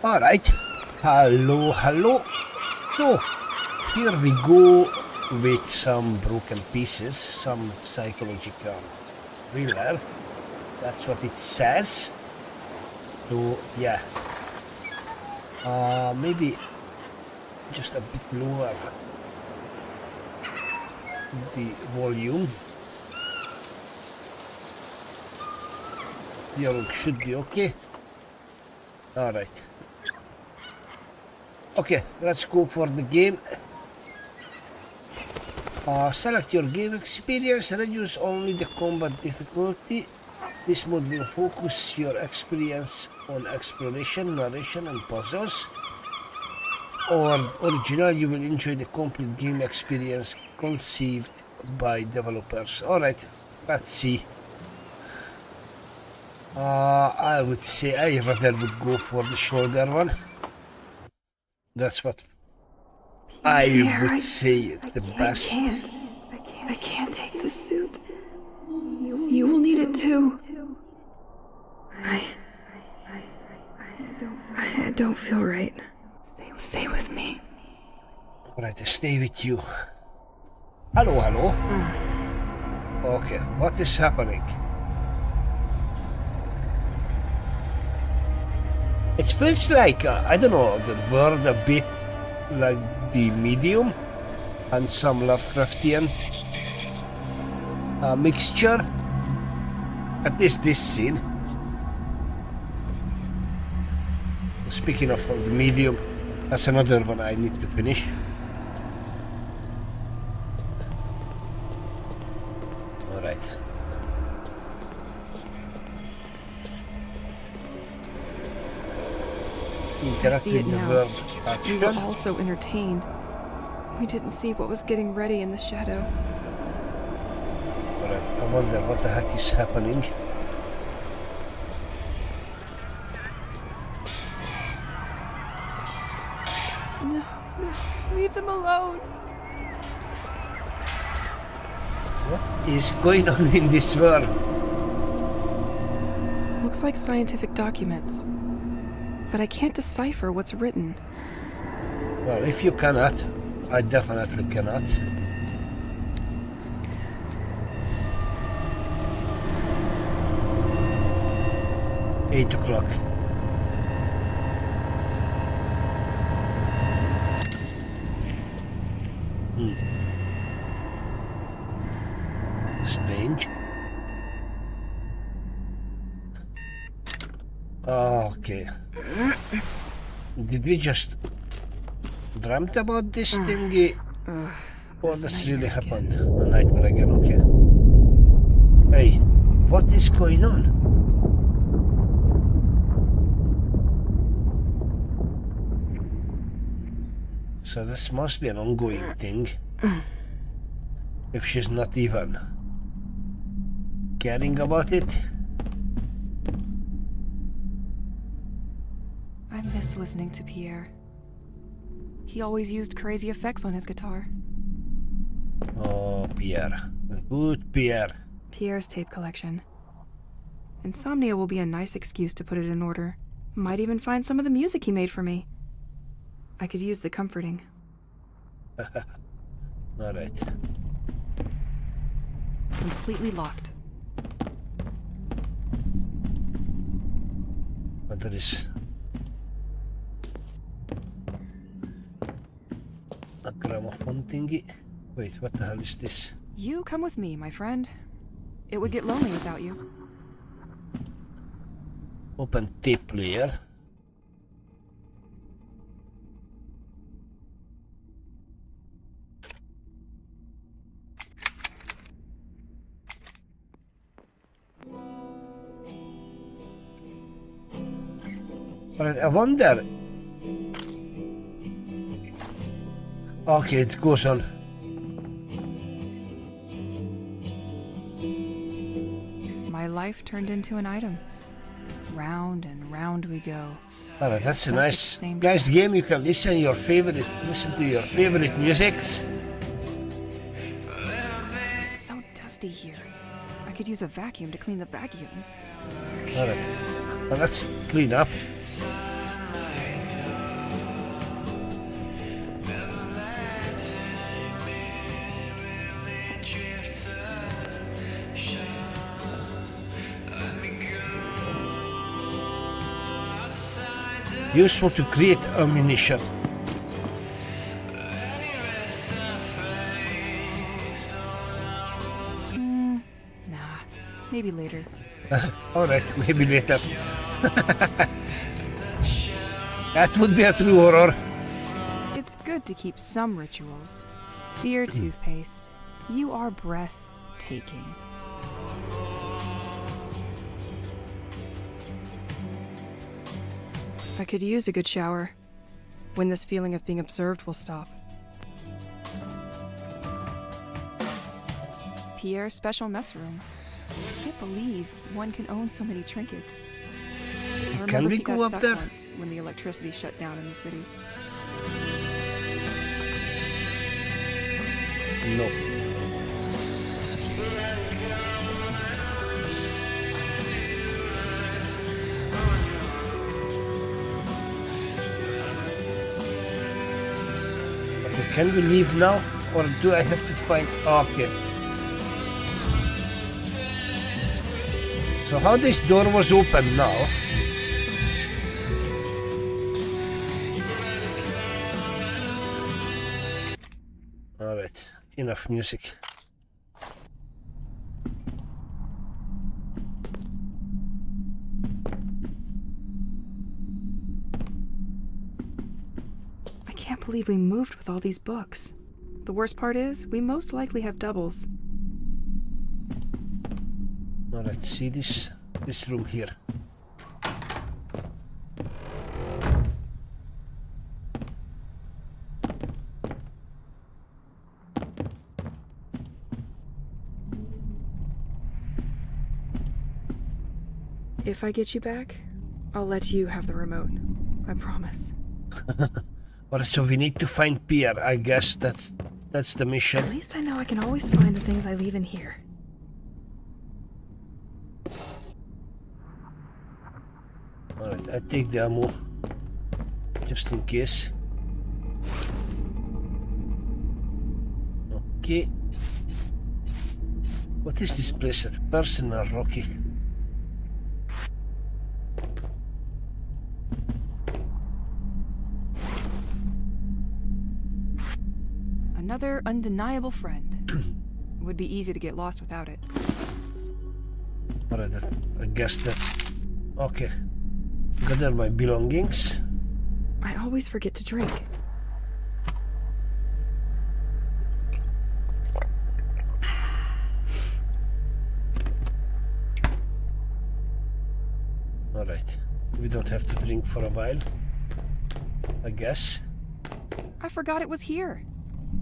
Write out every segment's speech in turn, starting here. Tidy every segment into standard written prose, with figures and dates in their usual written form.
Alright. Hello, hello. So, here we go with some broken pieces, some psychological thriller. That's what it says. So, yeah. Maybe just a bit lower the volume. Dialogue should be okay. Alright. Okay, let's go for the game. Select your game experience, reduce only the combat difficulty. This mode will focus your experience on exploration, narration and puzzles. Or original, you will enjoy the complete game experience conceived by developers. Alright, let's see. I would say I rather would go for the shoulder one. That's what I would say the best. I can't take the suit. You will need it too. I don't feel right. Stay with me. Alright, I stay with you. Hello, hello. Okay, what is happening? It feels like, I don't know, the word a bit like the medium and some Lovecraftian mixture. At least this scene. Speaking of the medium, that's another one I need to finish. Alright. Interact with the world action. We were all so entertained. We didn't see what was getting ready in the shadow. Alright, I wonder what the heck is happening. No, leave them alone. What is going on in this world? Looks like scientific documents. But I can't decipher what's written. Well, if you cannot, I definitely cannot. Eight o'clock. Strange. Okay. Did we just dreamt about this thingy? Or this really happened? A nightmare again, okay. Hey, what is going on? So this must be an ongoing thing. If she's not even caring about it. I miss listening to Pierre. He always used crazy effects on his guitar. Oh, Pierre. Good Pierre. Pierre's tape collection. Insomnia will be a nice excuse to put it in order. Might even find some of the music he made for me. I could use the comforting. Alright. Completely locked. But there is a gramophone thingy. Wait, what the hell is this? You come with me, my friend. It would get lonely without you. Open tape player. But I wonder. Okay, it goes on. My life turned into an item. Round and round we go. Alright, that's a nice game. You can listen to your favorite musics. It's so dusty here. I could use a vacuum to clean the vacuum. Alright, well, let's clean up. Useful to create ammunition. Nah, maybe later. Alright, maybe later. That would be a true horror. It's good to keep some rituals. Dear toothpaste, you are breathtaking. I could use a good shower. When this feeling of being observed will stop. Pierre's special mess room. I can't believe one can own so many trinkets. I Can remember we he got go up stuck there? once when the electricity shut down in the city. No. Okay, can we leave now? Or do I have to find... Okay. So how this door was open now? Alright, enough music. I can't believe we moved with all these books. The worst part is, we most likely have doubles. Alright, see this room here. If I get you back, I'll let you have the remote. I promise. Alright, so we need to find Pierre. I guess that's the mission. At least I know I can always find the things I leave in here. Alright, I take the ammo. Just in case. Okay. What is this bracelet? Personal Rocky. Another undeniable friend. It would be easy to get lost without it. Alright, I guess that's... Okay. Gather my belongings. I always forget to drink. Alright. We don't have to drink for a while. I guess. I forgot it was here.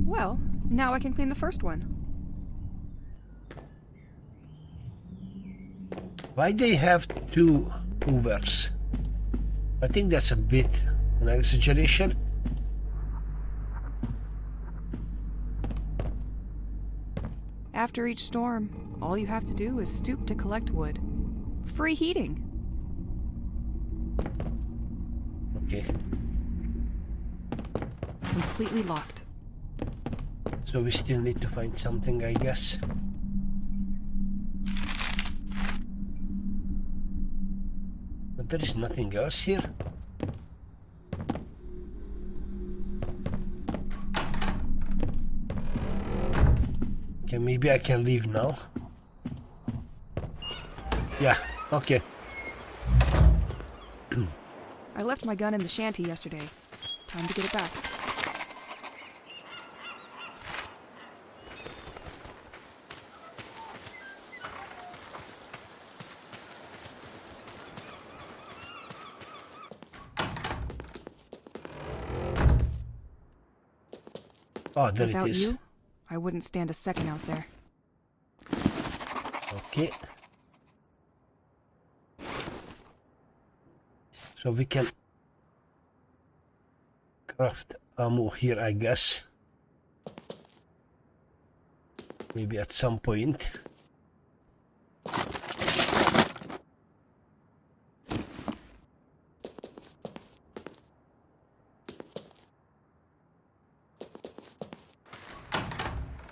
Well, now I can clean the first one. Why they have two hoovers? I think that's a bit an exaggeration. After each storm, all you have to do is stoop to collect wood. Free heating. Okay. Completely locked. So we still need to find something, I guess. But there is nothing else here. Okay, maybe I can leave now. Yeah, okay. I left my gun in the shanty yesterday. Time to get it back. Oh, there Without it is. you, I wouldn't stand a second out there. Okay. So we can craft ammo here, I guess. Maybe at some point.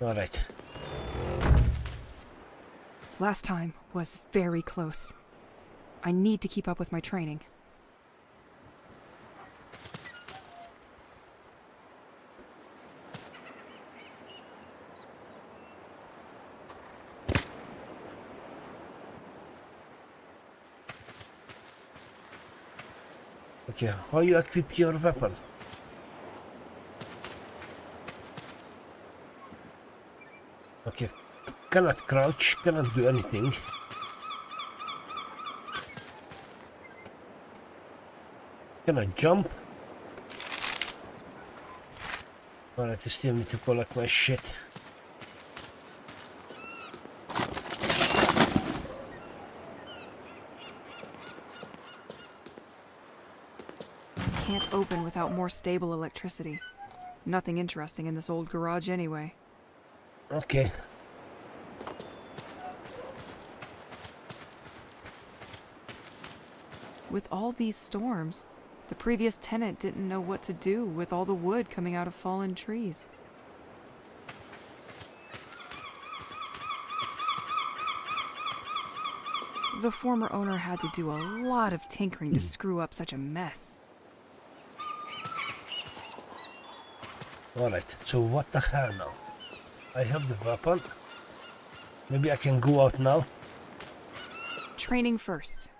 All right. Last time was very close. I need to keep up with my training. Okay, how you equip your weapon? Okay, cannot crouch, cannot do anything. Cannot jump. Alright, I still need to collect my shit. Can't open without more stable electricity. Nothing interesting in this old garage anyway. Okay. With all these storms, the previous tenant didn't know what to do with all the wood coming out of fallen trees. The former owner had to do a lot of tinkering to screw up such a mess. Alright, so what the hell now? I have the weapon. Maybe I can go out now. Training first.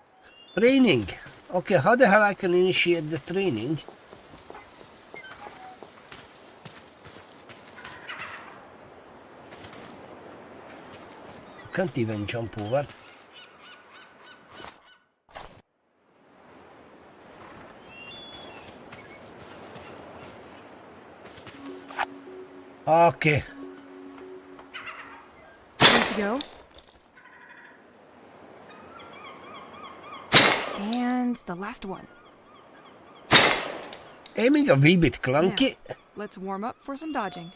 Training! Okay, how the hell I can initiate the training? Can't even jump over. Okay. Ready to go? And the last one. Aiming a wee bit clunky. Now, let's warm up for some dodging.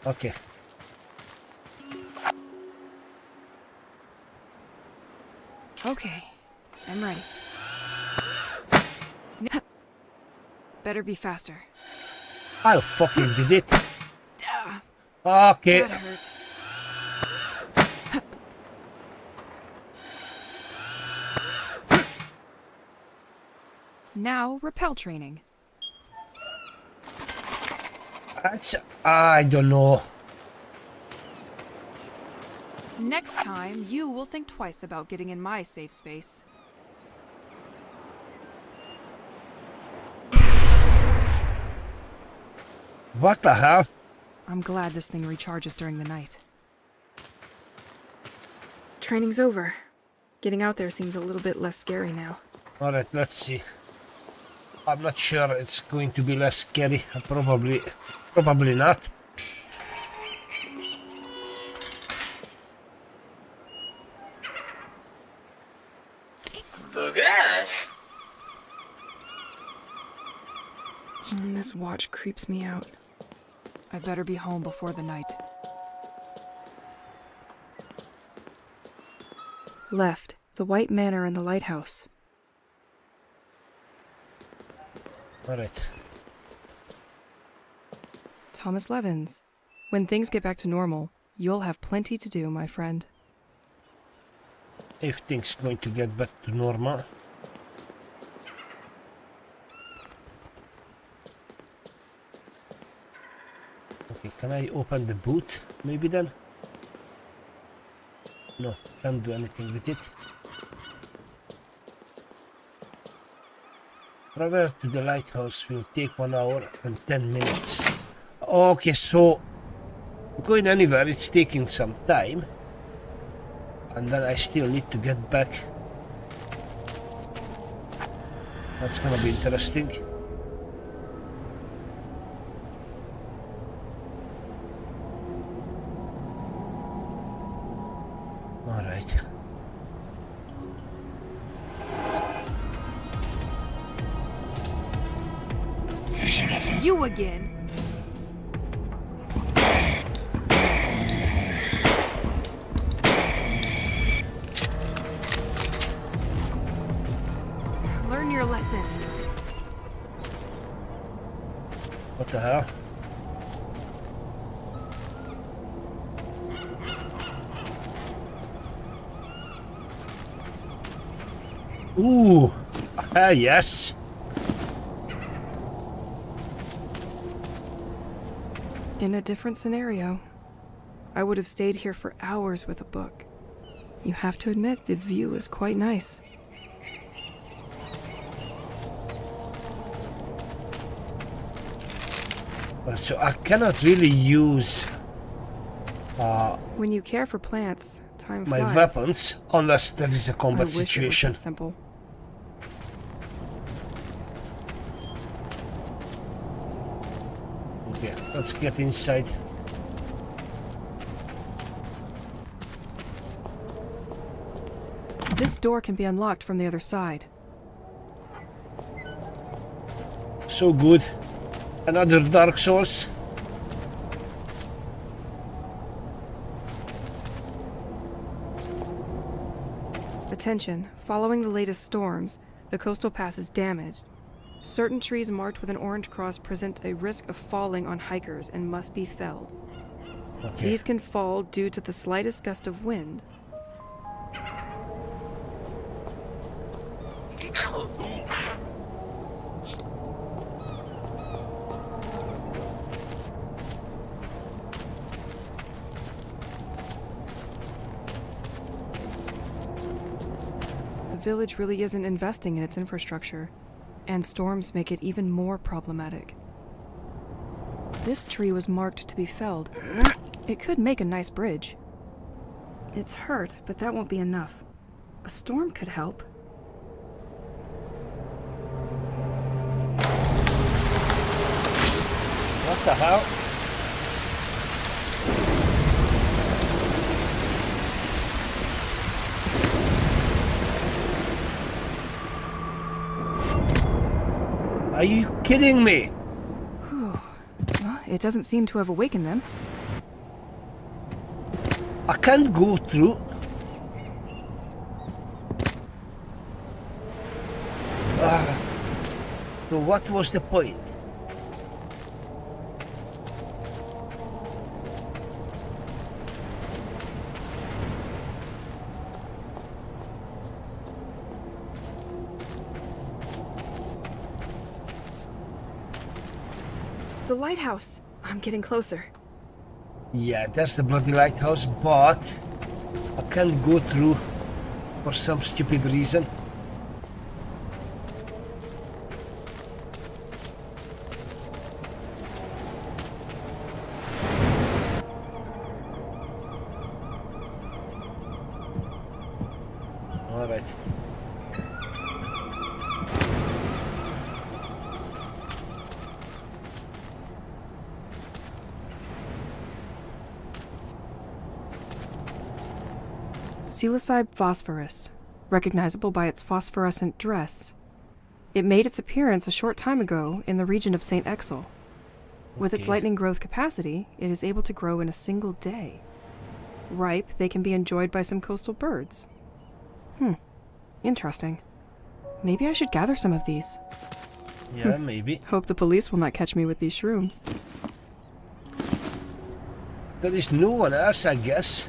Okay. Okay, I'm ready. Better be faster. I fucking did it. Ah, Okay. that hurt. Now, rappel training. That's... I don't know. Next time, you will think twice about getting in my safe space. What the hell? I'm glad this thing recharges during the night. Training's over. Getting out there seems a little bit less scary now. Alright, let's see. I'm not sure it's going to be less scary. Probably not. This watch creeps me out. I better be home before the night. Left, the White Manor and the lighthouse. Alright. Thomas Levins. When things get back to normal, you'll have plenty to do, my friend. If things going to get back to normal. Okay, can I open the boot? Maybe then? No, can't do anything with it. Travel to the lighthouse will take 1 hour and 10 minutes. Okay, so going anywhere, it's taking some time. And then I still need to get back. That's gonna be interesting. Alright. You again? Learn your lesson. What the hell? Ooh! Yes! In a different scenario, I would have stayed here for hours with a book. You have to admit, the view is quite nice. Well, so I cannot really use When you care for plants, time my flies. weapons unless there is a I combat wish it was situation. that simple. Okay, let's get inside. This door can be unlocked from the other side. So good. Another Dark Souls. Attention, following the latest storms, the coastal path is damaged. Certain trees marked with an orange cross present a risk of falling on hikers and must be felled. Okay. These can fall due to the slightest gust of wind. The village really isn't investing in its infrastructure, and storms make it even more problematic. This tree was marked to be felled. It could make a nice bridge. It's hurt, but that won't be enough. A storm could help. What the hell? Are you kidding me? Well, it doesn't seem to have awakened them. I can't go through. So what was the point? The lighthouse! I'm getting closer. Yeah, that's the bloody lighthouse, but I can't go through for some stupid reason. All right. Psilocybe phosphorus, recognizable by its phosphorescent dress. It made its appearance a short time ago in the region of St. Exel. With its Okay. lightning growth capacity, it is able to grow in a single day. Ripe, they can be enjoyed by some coastal birds. Interesting. Maybe I should gather some of these. Yeah, maybe. Hope the police will not catch me with these shrooms. There is no one else, I guess.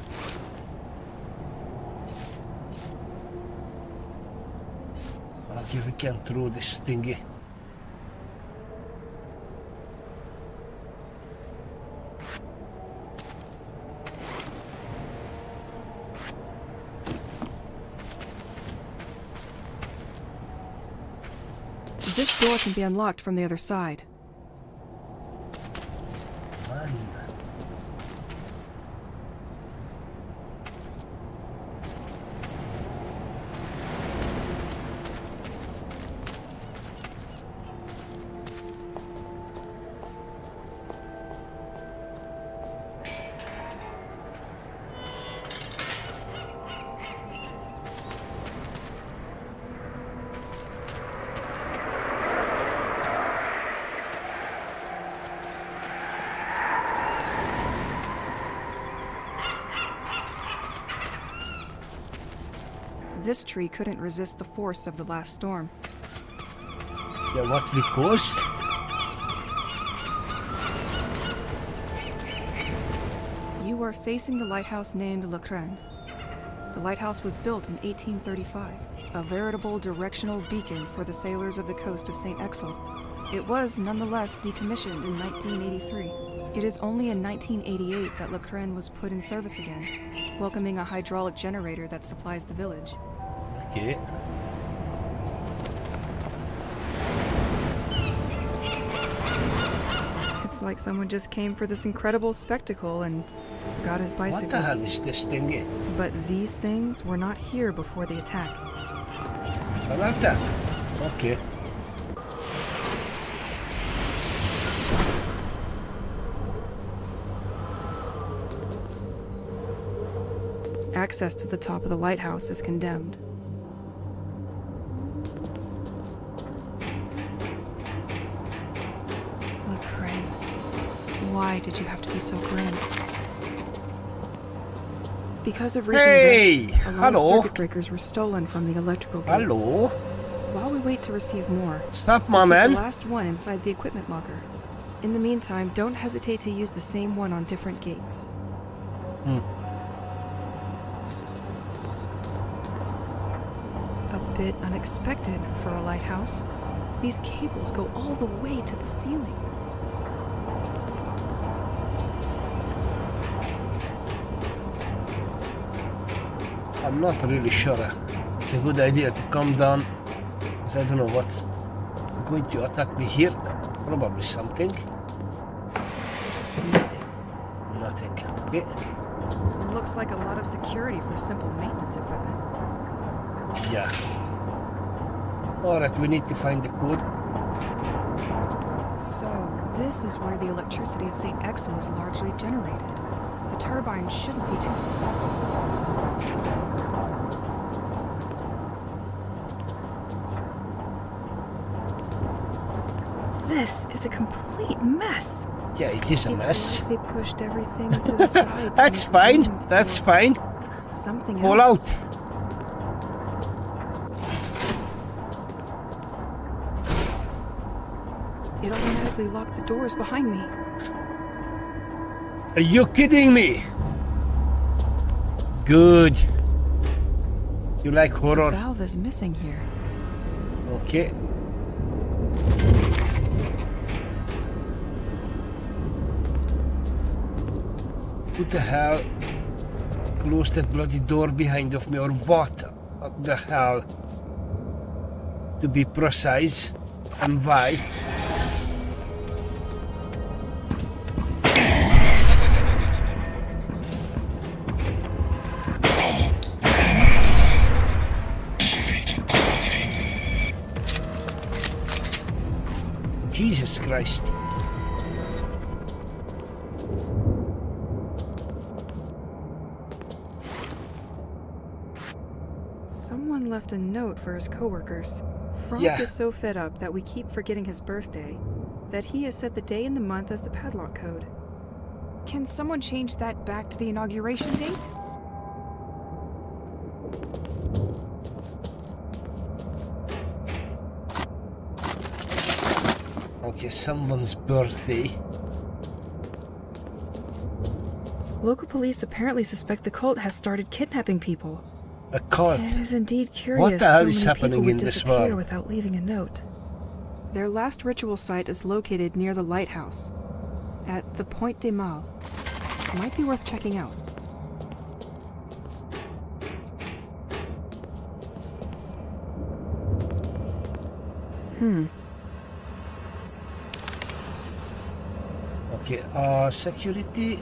Okay, we can throw this thingy. This door can be unlocked from the other side. Man. This tree couldn't resist the force of the last storm. Yeah, what we caused? You are facing the lighthouse named Le Crane. The lighthouse was built in 1835, a veritable directional beacon for the sailors of the coast of St. Exel. It was nonetheless decommissioned in 1983. It is only in 1988 that Le Cren was put in service again, welcoming a hydraulic generator that supplies the village. Okay. It's like someone just came for this incredible spectacle and got his bicycle. What the hell is this thingy? But these things were not here before the attack. An attack? Okay. Access to the top of the lighthouse is condemned. Le Cren, why did you have to be so grim? Because of recent events, a lot of circuit breakers were stolen from the electrical gates. Hello? While we wait to receive more, Stop, my keep man. the last one inside the equipment locker. In the meantime, don't hesitate to use the same one on different gates. A bit unexpected for a lighthouse. These cables go all the way to the ceiling. I'm not really sure it's a good idea to come down, because I don't know what's going to attack me here. Probably something. Nothing. Okay. Looks like a lot of security for simple maintenance equipment. Yeah. Alright, we need to find the code. So, this is where the electricity of St. Exel is largely generated. The turbine shouldn't be too... This is a complete mess. Yeah, it is a It's mess. like they pushed everything to the side. That's to make fine. room That's for fine. Something Fall else. out. It automatically locked the doors behind me. Are you kidding me? Good. You like The horror? valve is missing here. Okay. Who the hell closed that bloody door behind of me, or what the hell? To be precise, and why? Jesus Christ. Someone left a note for his coworkers. Frank Yeah. is so fed up that we keep forgetting his birthday that he has set the day and the month as the padlock code. Can someone change that back to the inauguration date? Okay, someone's birthday. Local police apparently suspect the cult has started kidnapping people. A cult. It is indeed curious What the hell so is many happening people would in this disappear world? without leaving a note. Their last ritual site is located near the lighthouse, at the Point des Mâles. Might be worth checking out. Okay, security.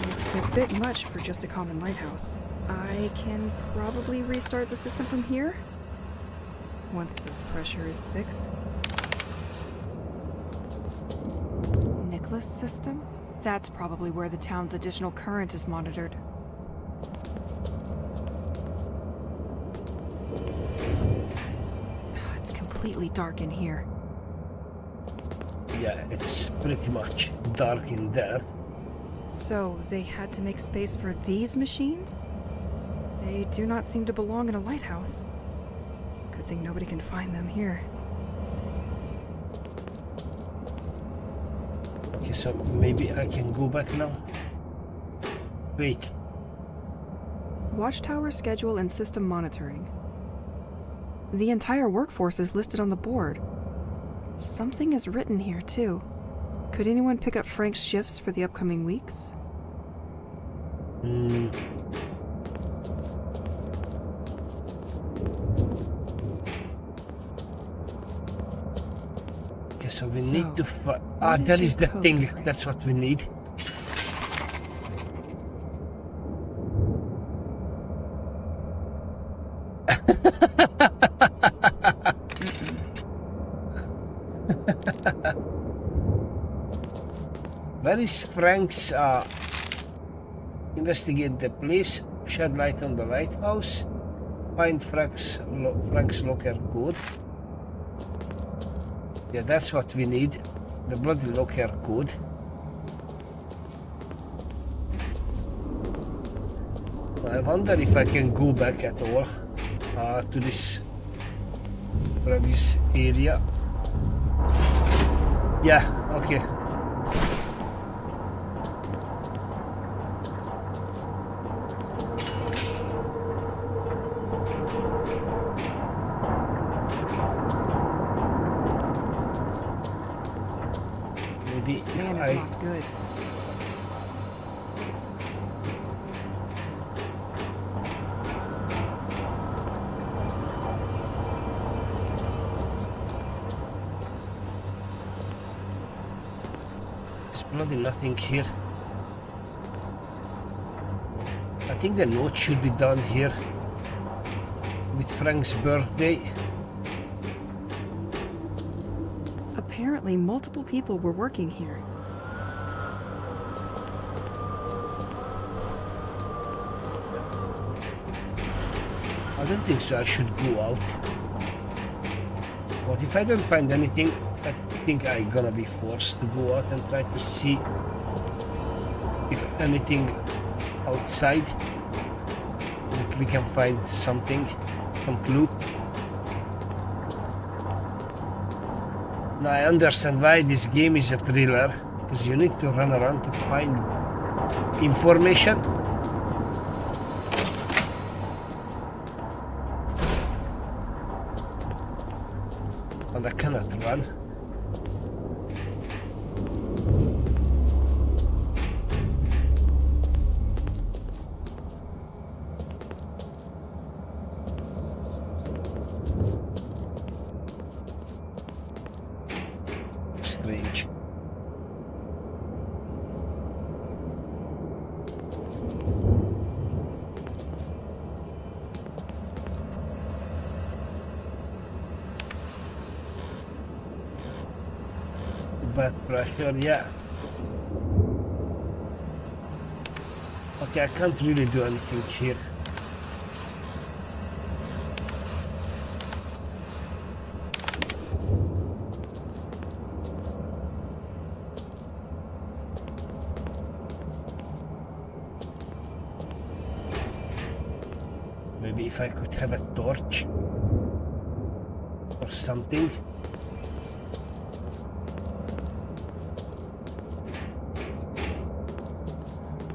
It's a bit much for just a common lighthouse. I can probably restart the system from here, once the pressure is fixed. Nicholas system? That's probably where the town's additional current is monitored. It's completely dark in here. Yeah, it's pretty much dark in there. So, they had to make space for these machines? They do not seem to belong in a lighthouse. Good thing nobody can find them here. Okay, so maybe I can go back now. Wait. Watchtower schedule and system monitoring. The entire workforce is listed on the board. Something is written here, too. Could anyone pick up Frank's shifts for the upcoming weeks? Okay, so we So, need to what is there your is the code, thing. Frank? That's what we need. Where is Frank's investigate the place, shed light on the lighthouse, find Frank's locker code. Yeah, that's what we need. The bloody locker code. I wonder if I can go back at all to this previous area. Yeah, okay. Maybe This if van is I... locked good. There's bloody nothing here. I think the note should be done here with Frank's birthday. Apparently, multiple people were working here. I don't think so. I should go out. But if I don't find anything, I think I'm gonna be forced to go out and try to see if anything outside we can find something, some clue. Now I understand why this game is a thriller, because you need to run around to find information. And I cannot run. Strange. Bad pressure, yeah. Okay, I can't really do anything here. Maybe if I could have a torch or something.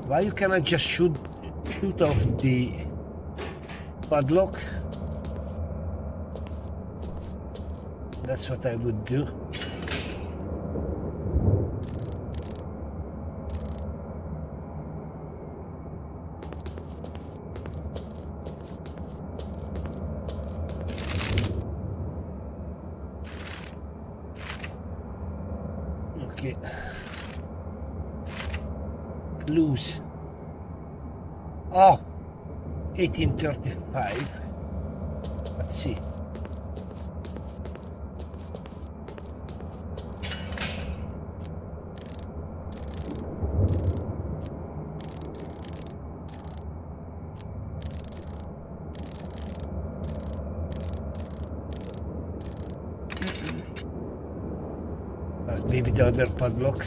Why you cannot just shoot off the padlock? That's what I would do. Okay. Clues. Oh, 1835. Let's see. Maybe the other padlock.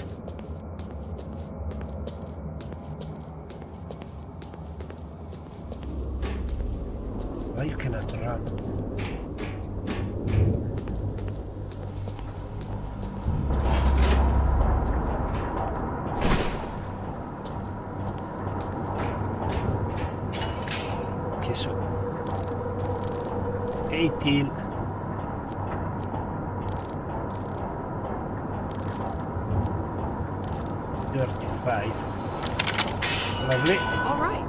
Why you cannot run? Okay, so 18. 35. Lovely. All right.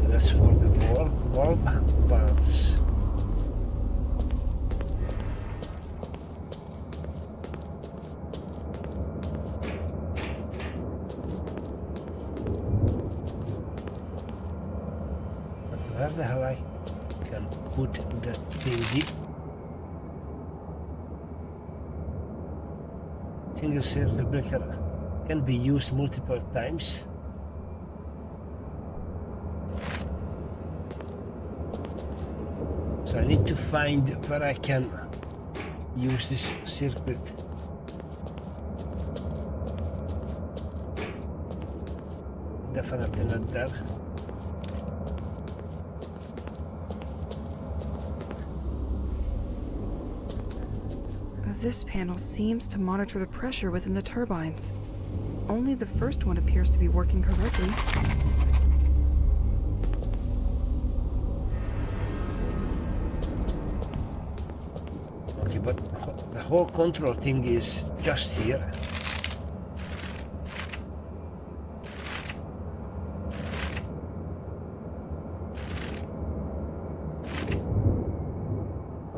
That's for the valve parts. Where the hell I can put the thingy? Single circle breaker can be used multiple times. So I need to find where I can use this circuit. Definitely not there. This panel seems to monitor the pressure within the turbines. Only the first one appears to be working correctly. Okay, but the whole control thing is just here.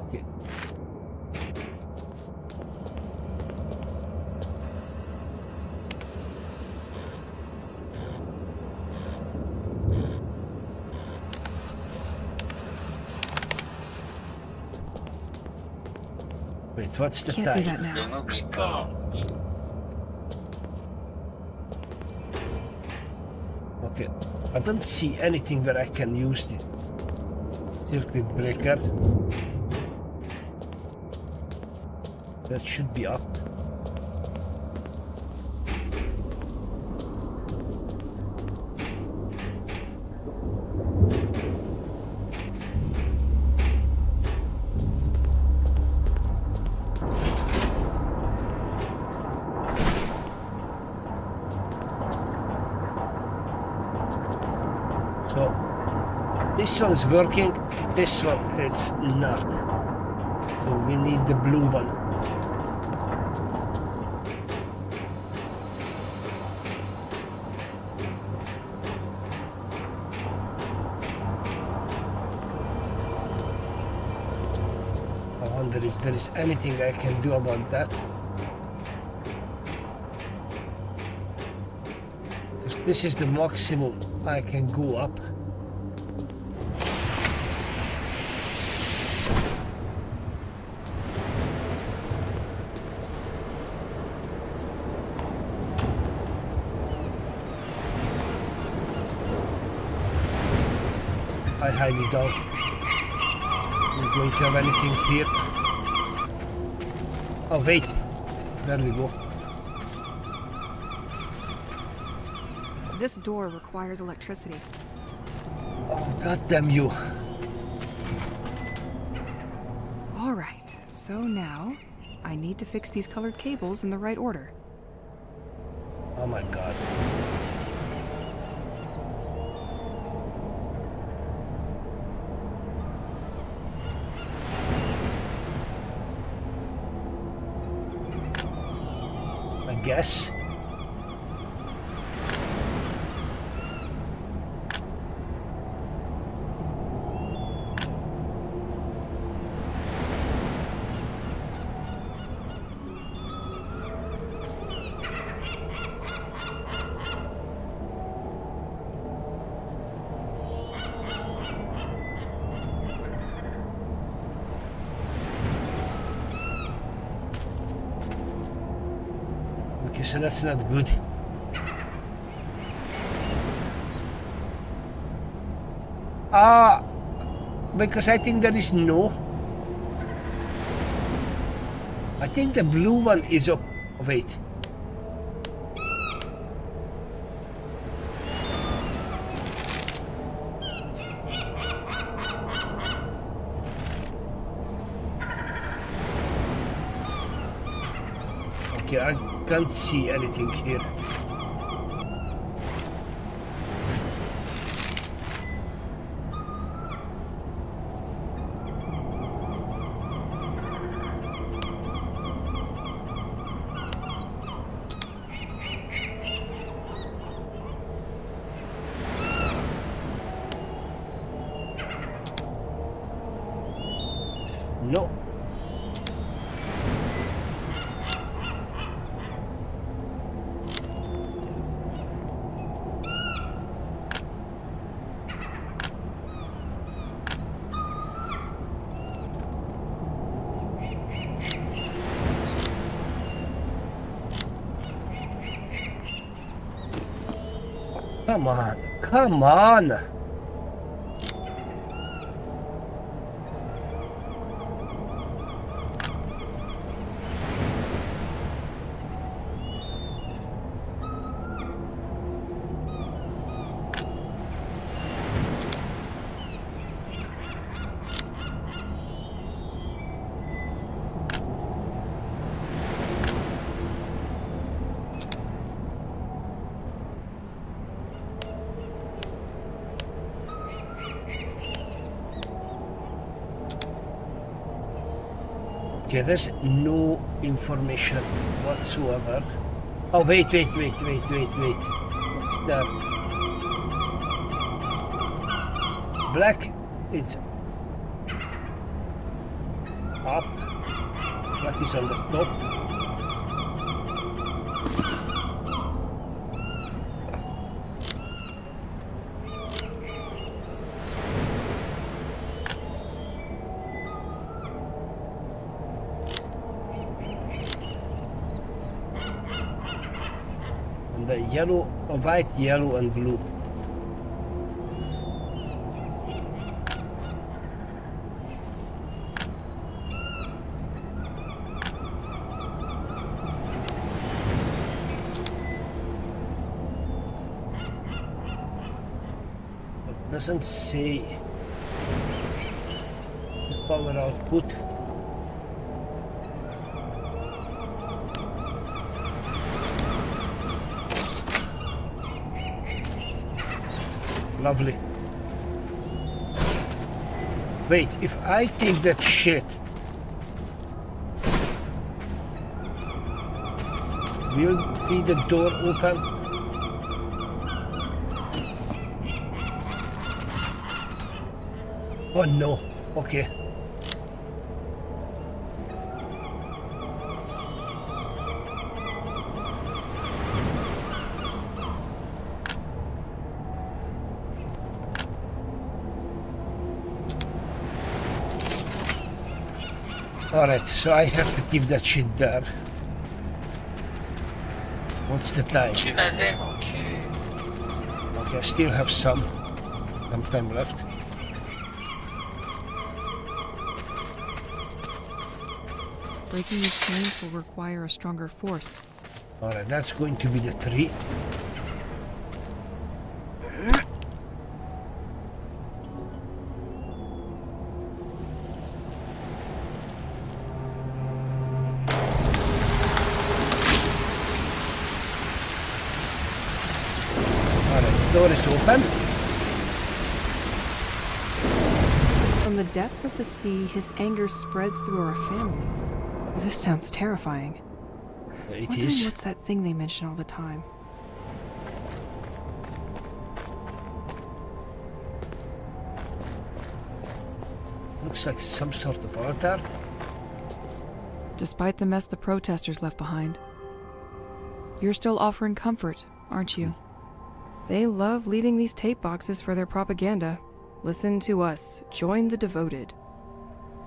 Okay. Wait, what's the Can't do that time? now. Okay, I don't see anything where I can use the circuit breaker. That should be up. So this one is working, this one it's not. So we need the blue one. I wonder if there is anything I can do about that. Because this is the maximum I can go up. I highly doubt we're going to have anything here. Oh wait, there we go. This door requires electricity. Oh, god damn you. All right, so now I need to fix these colored cables in the right order. Oh my god. I guess. Okay, so that's not good. Because I think there is no. I think the blue one is up. Wait. Okay, can't see anything here. No. Come on, come on! Okay, there's no information whatsoever. Oh, wait. What's that? Black is up. Black is on the top. The yellow, white, yellow, and blue. It doesn't say the power output. Lovely. Wait, if I take that shit, will be the door open? Oh no, okay. Alright, so I have to keep that shit there. What's the time? Tu m'avais manqué. Okay, I still have some time left. Breaking these chains will require a stronger force. Alright, that's going to be the tree. Door is open. From the depth of the sea, his anger spreads through our families. This sounds terrifying. It Wondering is. what's that thing they mention all the time? Looks like some sort of altar. Despite the mess the protesters left behind, you're still offering comfort, aren't you? They love leaving these tape boxes for their propaganda. Listen to us. Join the devoted.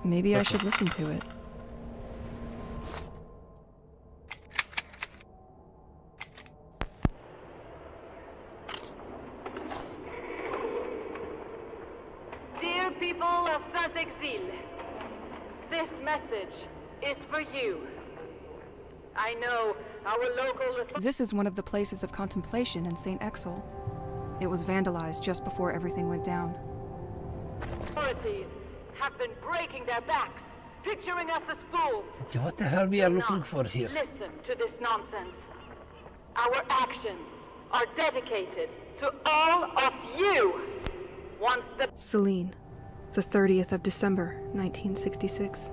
Maybe I should listen to it. Dear people of Saint-Exil, this message is for you. I know our local... This is one of the places of contemplation in St. Exil. It was vandalized just before everything went down. authorities have been breaking their backs picturing us as fools. Okay, what the hell we are looking Not for here? Listen to this nonsense. Our actions are dedicated to all of you. Once the Celine, the 30th of December, 1966.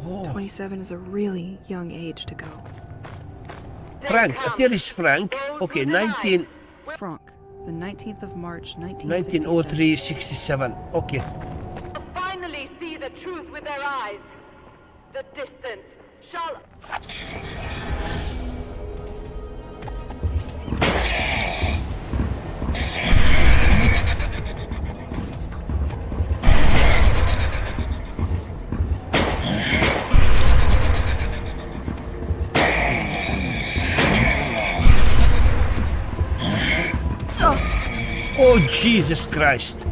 Oh, 27 is a really young age to go. Frank. There is Frank. Okay, 19... Franck, the 19th of March, 1903, 67. Okay. will finally see the truth with their eyes. The distance shall... Oh, Jesus Christ.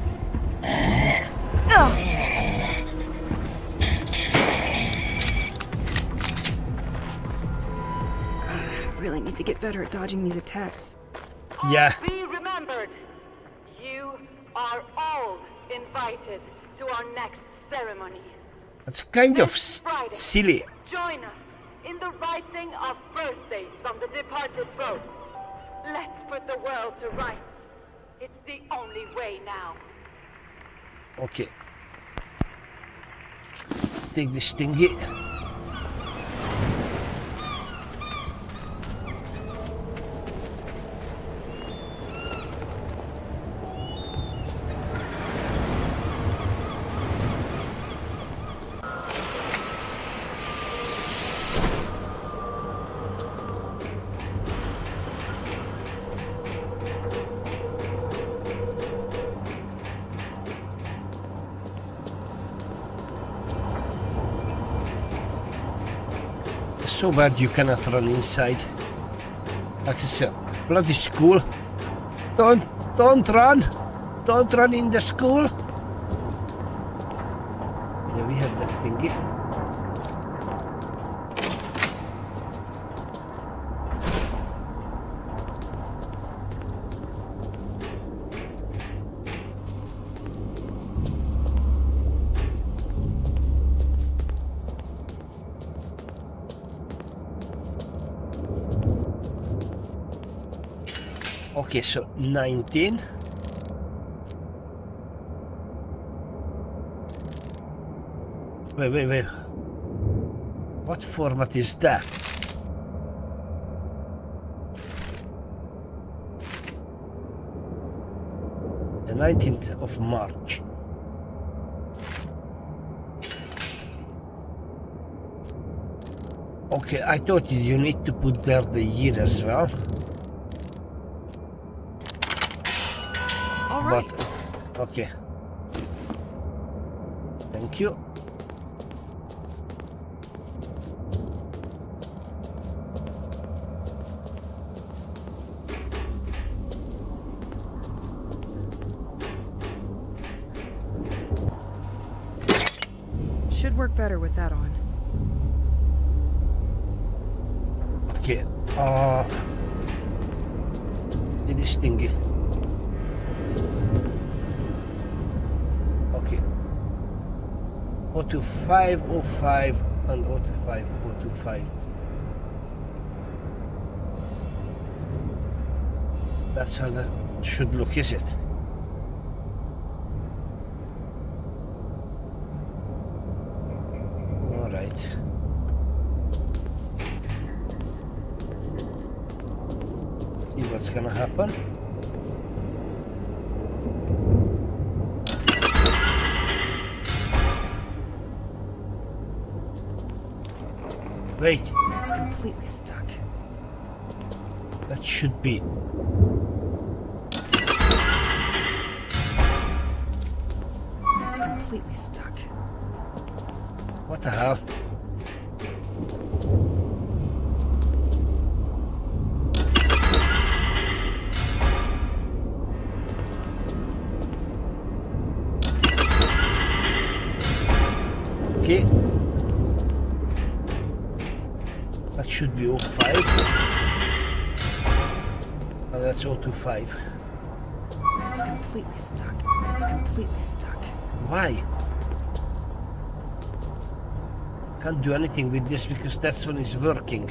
Really need to get better at dodging these attacks. Yeah. Be remembered. You are all invited to our next ceremony. That's kind of This Friday, silly. join us in the writing of birthdays from the departed boat. Let's put the world to rights. It's the only way now. Okay. Take this thingy. So bad you cannot run inside. Like it's a bloody school. Don't run. Don't run in the school. Yeah, we have that thingy. Okay, so 19. Wait. What format is that? The 19th of March. Okay, I thought you need to put there the year as well. All right. But, okay. Thank you. Should work better with that on. Okay. See this thingy. Okay. 02505 and 05025. That's how that should look, is it? All right. See what's gonna happen. Wait, It's completely stuck. that should be. It's completely stuck. What the hell? Okay. That should be 05. And that's 025. It's completely stuck. It's completely stuck. Why? Can't do anything with this because that's when it's working.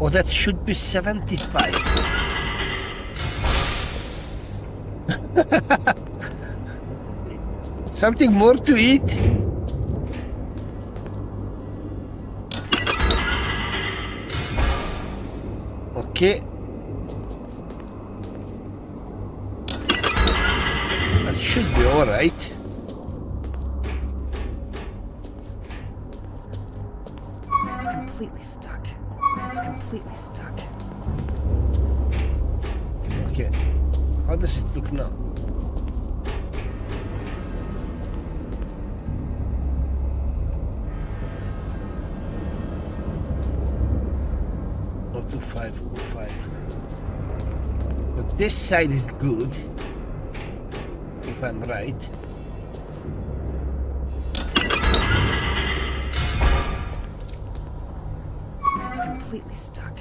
Oh, that should be 75. Something more to eat? Okay. That should be alright. It's completely stuck. It's completely stuck. Okay. How does it look now? Oh, 2505. But this side is good, if I'm right. It's completely stuck.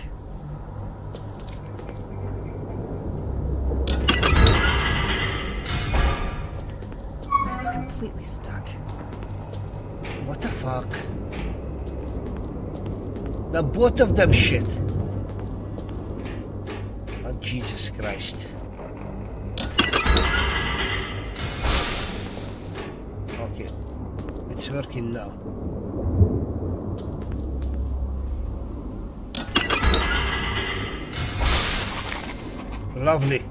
It's completely stuck. What the fuck? Now both of them shit. Oh, Jesus Christ. Okay. It's working now. Lovely.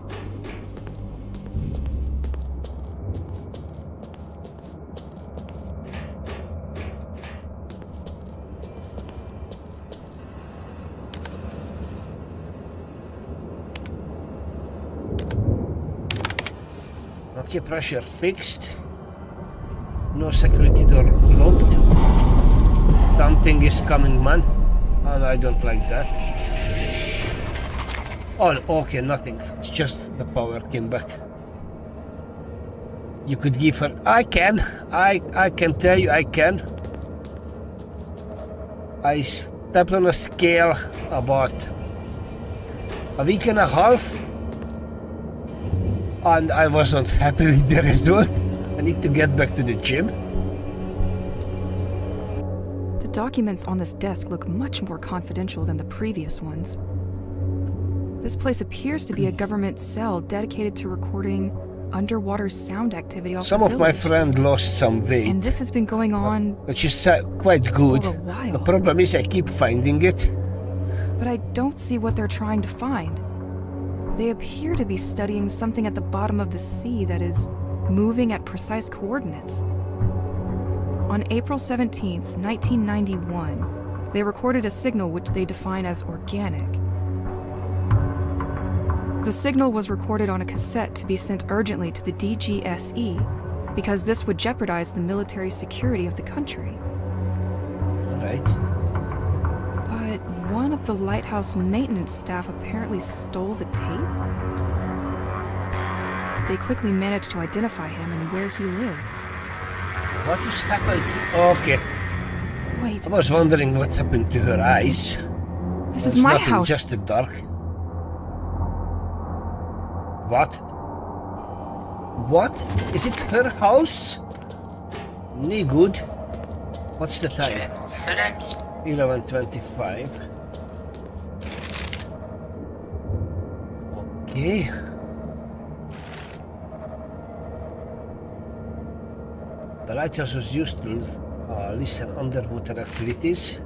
Okay, pressure fixed. No security door locked. Something is coming, man. And I don't like that. Oh, okay, nothing. It's just the power came back. You could give her... I can tell you I can. I stepped on a scale about a week and a half. And I wasn't happy with the result. I need to get back to the gym. The documents on this desk look much more confidential than the previous ones. This place appears to be a government cell dedicated to recording underwater sound activity off Some the of my village. friends lost some weight, And this has been going on which is quite good. for a while. The problem is I keep finding it. But I don't see what they're trying to find. They appear to be studying something at the bottom of the sea that is moving at precise coordinates. On April 17th, 1991, they recorded a signal which they define as organic. The signal was recorded on a cassette to be sent urgently to the DGSE because this would jeopardize the military security of the country. All right. But one of the lighthouse maintenance staff apparently stole the tape. They quickly managed to identify him and where he lives. What has happened? Okay. Wait, I was wondering what happened to her eyes. this It's is my nothing, house. just the dark. What? What? Is it her house? Ni good. What's the time? 11:25. Okay. The lighthouse was used to listen underwater activities.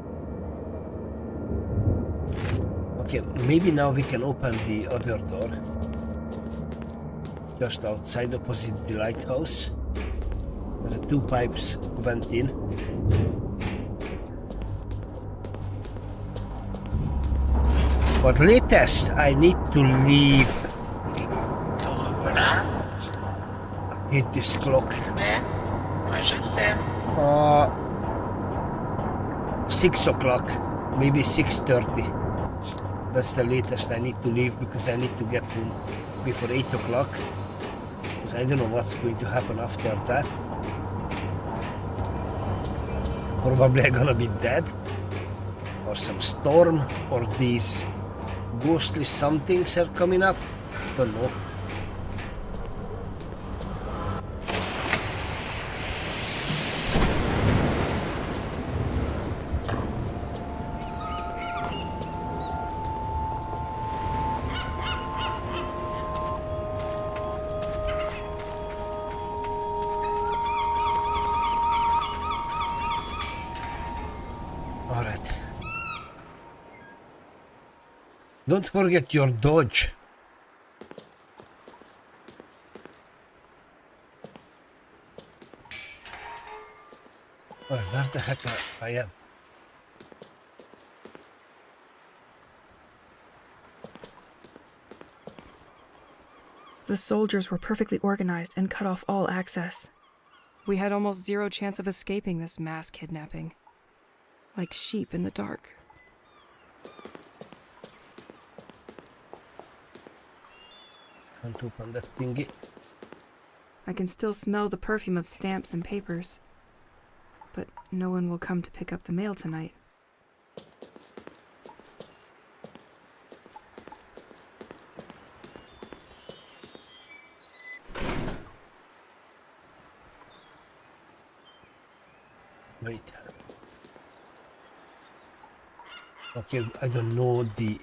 Okay, maybe now we can open the other door. Just outside, opposite the lighthouse. There are two pipes went in. But latest, I need to leave. Hit this clock. 6 o'clock, maybe 6:30. That's the latest I need to leave because I need to get home before 8 o'clock. Because I don't know what's going to happen after that. Probably I'm gonna be dead. Or some storm, or these ghostly somethings are coming up. Don't know. Alright. Don't forget your dodge. Alright, where the heck I am? The soldiers were perfectly organized and cut off all access. We had almost zero chance of escaping this mass kidnapping. Like sheep in the dark. Can't open that thingy. I can still smell the perfume of stamps and papers. But no one will come to pick up the mail tonight. Wait. Okay, I don't know the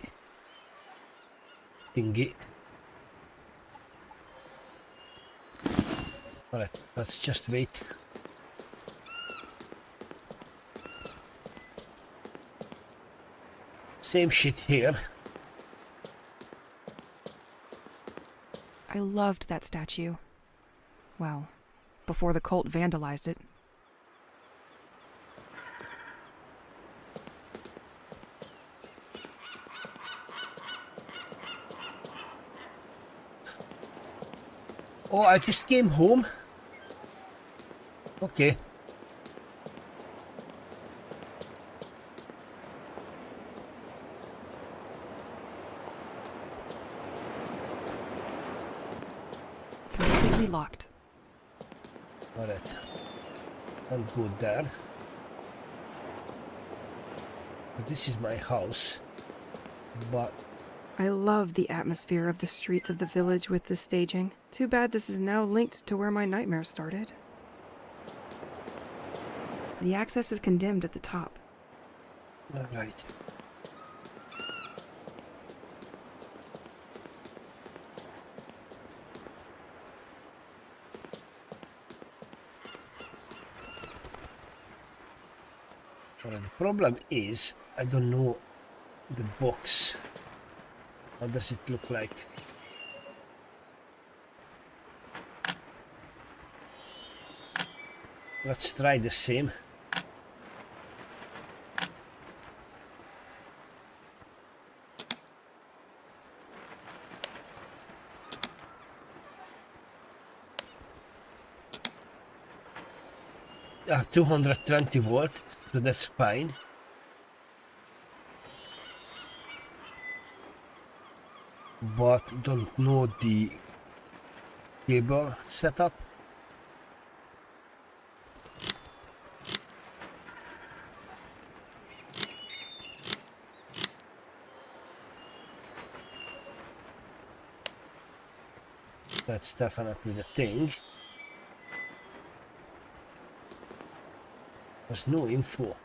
thingy. Alright, let's just wait. Same shit here. I loved that statue. Well, before the cult vandalized it. Oh, I just came home. Okay. Completely locked. Alright. I'll go there. So this is my house. But I love the atmosphere of the streets of the village with this staging. Too bad this is now linked to where my nightmare started. The access is condemned at the top. alright. Alright, the problem is I don't know the box. How does it look like? Let's try the same. Ah, 220 volt, so that's fine. But don't know the cable setup. That's definitely the thing. There's no info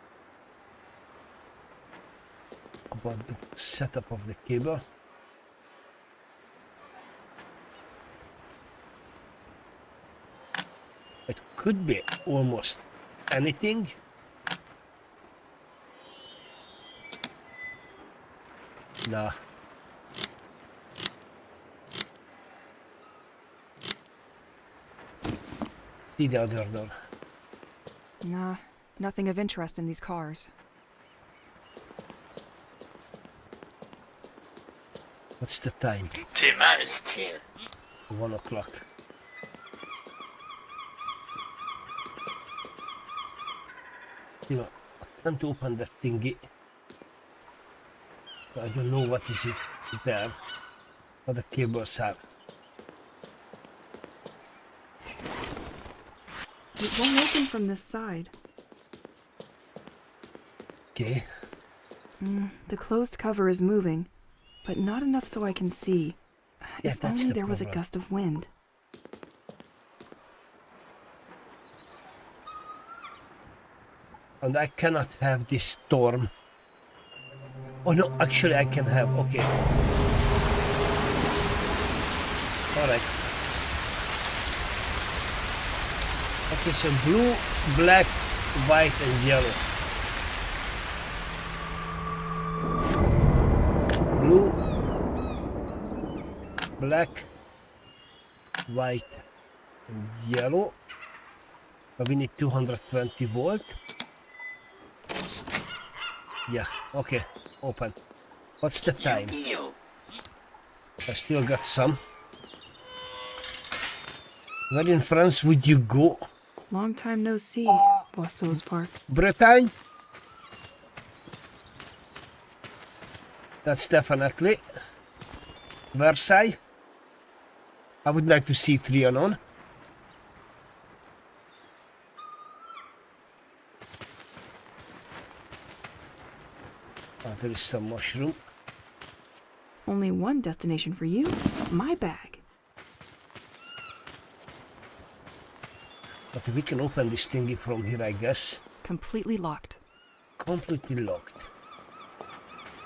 about the setup of the cable. It could be almost anything. Nah. See the other door. Nah, nothing of interest in these cars. What's the time? T-10. 1 o'clock. Still, I can't open that thingy. I don't know what is it there. What the cables are. It won't open from this side. Okay. The closed cover is moving, but not enough so I can see. Yeah, If that's only the there was a problem. gust of wind. And I cannot have this storm. Oh no, actually I can have, okay. Alright. Okay, so blue, black, white and yellow. blue, black, white, and yellow. But we need 220 volt. Yeah, okay, open. What's the time? I still got some. Where in France would you go? Long time no see, Boisseau's Park. Bretagne? That's definitely. Versailles? I would like to see Trianon. Oh, there is some mushroom. Only one destination for you, my bag. Okay, we can open this thingy from here, I guess. Completely locked. Completely locked.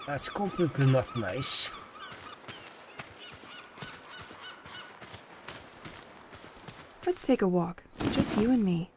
That's completely not nice. Let's take a walk. Just you and me.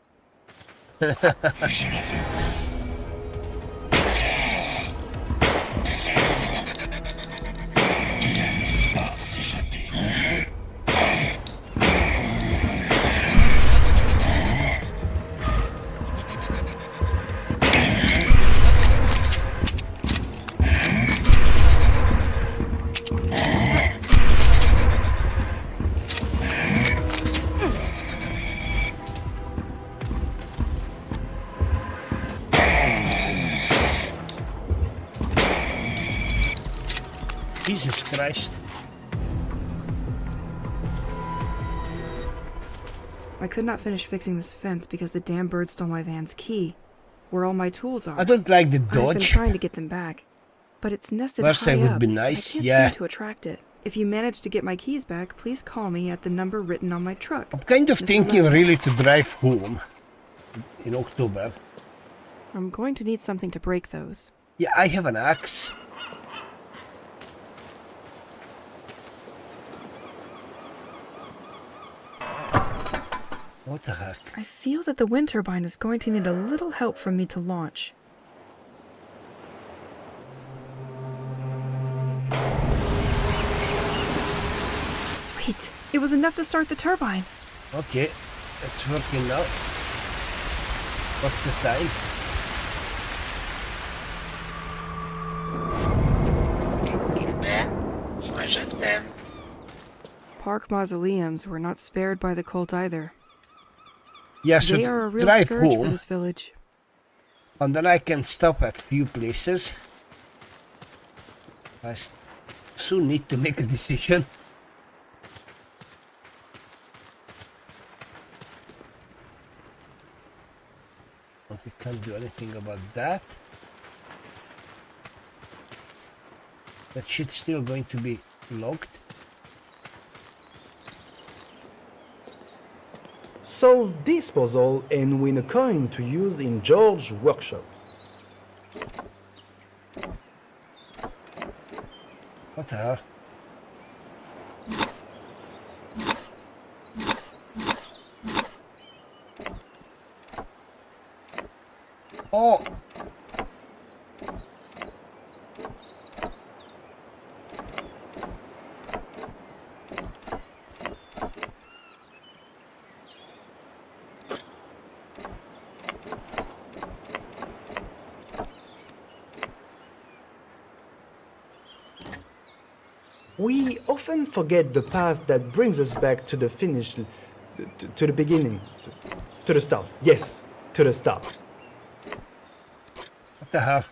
Jesus Christ. I could not finish fixing this fence because the damn bird stole my van's key. Where all my tools are. I don't like the I've been dodge. trying to get them back. But it's nested Versailles high would up. be nice, I can't yeah. seem to attract it. If you manage to get my keys back, please call me at the number written on my truck. I'm kind of Mr. thinking Levin. really to drive home in October. I'm going to need something to break those. Yeah, I have an axe. What the heck? I feel that the wind turbine is going to need a little help from me to launch. Sweet. It was enough to start the turbine. Okay, it's working now. What's the time? Park mausoleums were not spared by the cult either. Yeah, so They are a real drive scourge for home, this village. and then I can stop at few places. I soon need to make a decision. Okay, can't do anything about that. That shit's still going to be locked. Solve this puzzle and win a coin to use in George's workshop. What the hell? Oh! We often forget the path that brings us back to the finish, to the beginning, to the start. Yes, to the start. What the hell?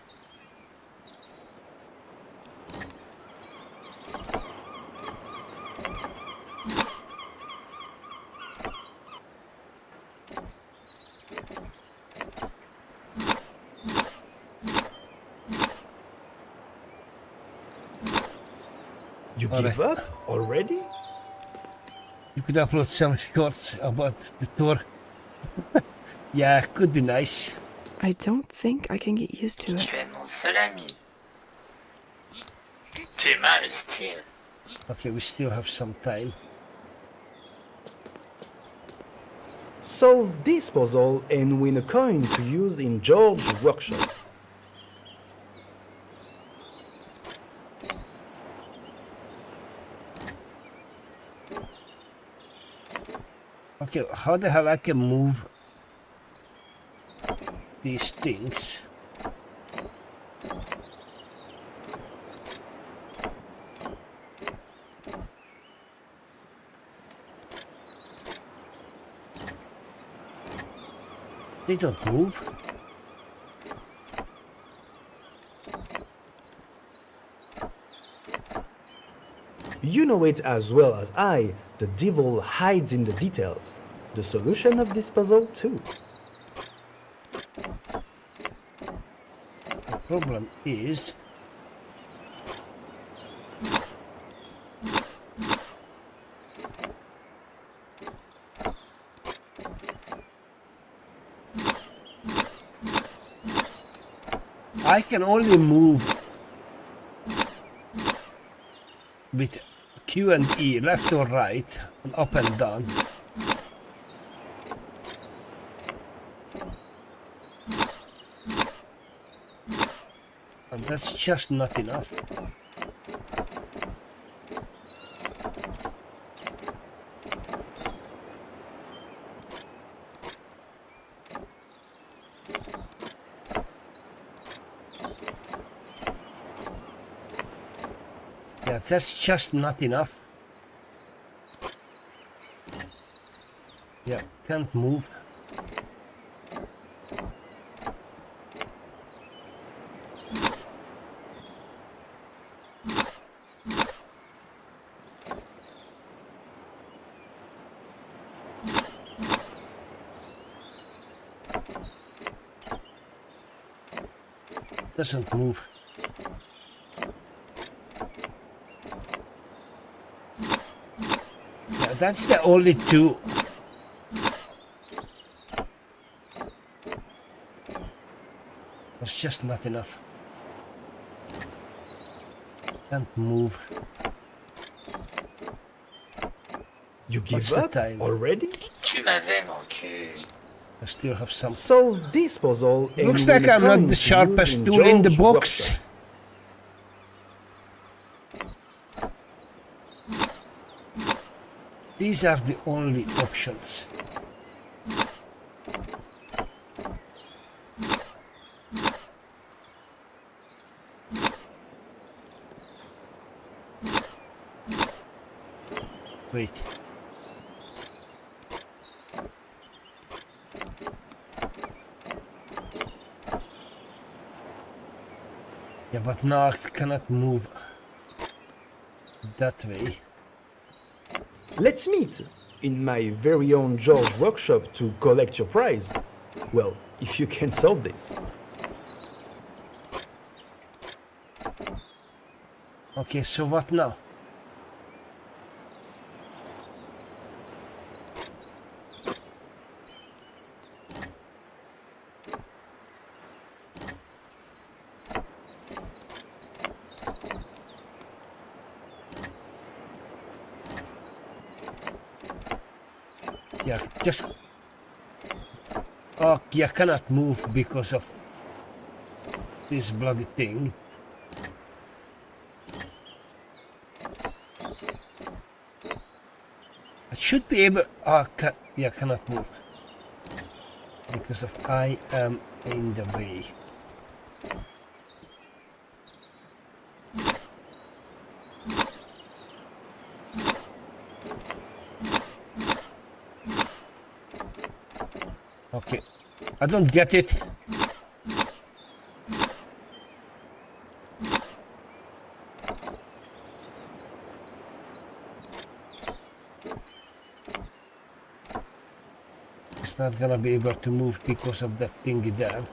You Alright. give up already? You could upload some shorts about the tour. Yeah, could be nice. I don't think I can get used to it. Tu es mon seul ami. T'aimas le style. Okay, we still have some time. Solve this puzzle and win a coin to use in George's workshop. Okay, how the hell I can move these things? They don't move. You know it as well as I. The devil hides in the details. The solution of this puzzle too. The problem is I can only move with Q and E, left or right, and up and down. And that's just not enough. Yeah, that's just not enough. Yeah, can't move. Doesn't move. Yeah, that's the only two. It's just not enough. Can't move. You What's give the up time? already? Tu m'avais manqué. I still have some. Solve this puzzle. It looks and like win a I'm not coin the to sharpest use tool in the George's box. workshop. These are the only options. Wait. Yeah, but now I cannot move that way. Let's meet in my very own George workshop to collect your prize. Well, if you can solve this. Okay, so what now? Yeah, just... Oh, yeah, cannot move because of this bloody thing. I should be able... Oh, yeah, cannot move. Because of I am in the way. Okay, I don't get it. It's not gonna be able to move because of that thingy there.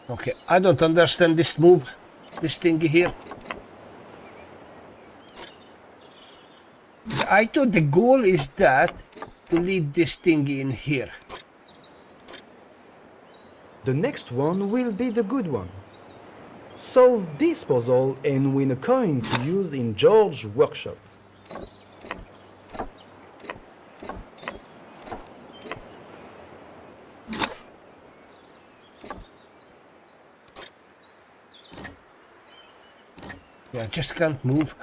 Okay, I don't understand this move, this thingy here. I thought the goal is that to lead this thingy in here. The next one will be the good one. Solve this puzzle and win a coin to use in George's workshop. Yeah, I just can't move.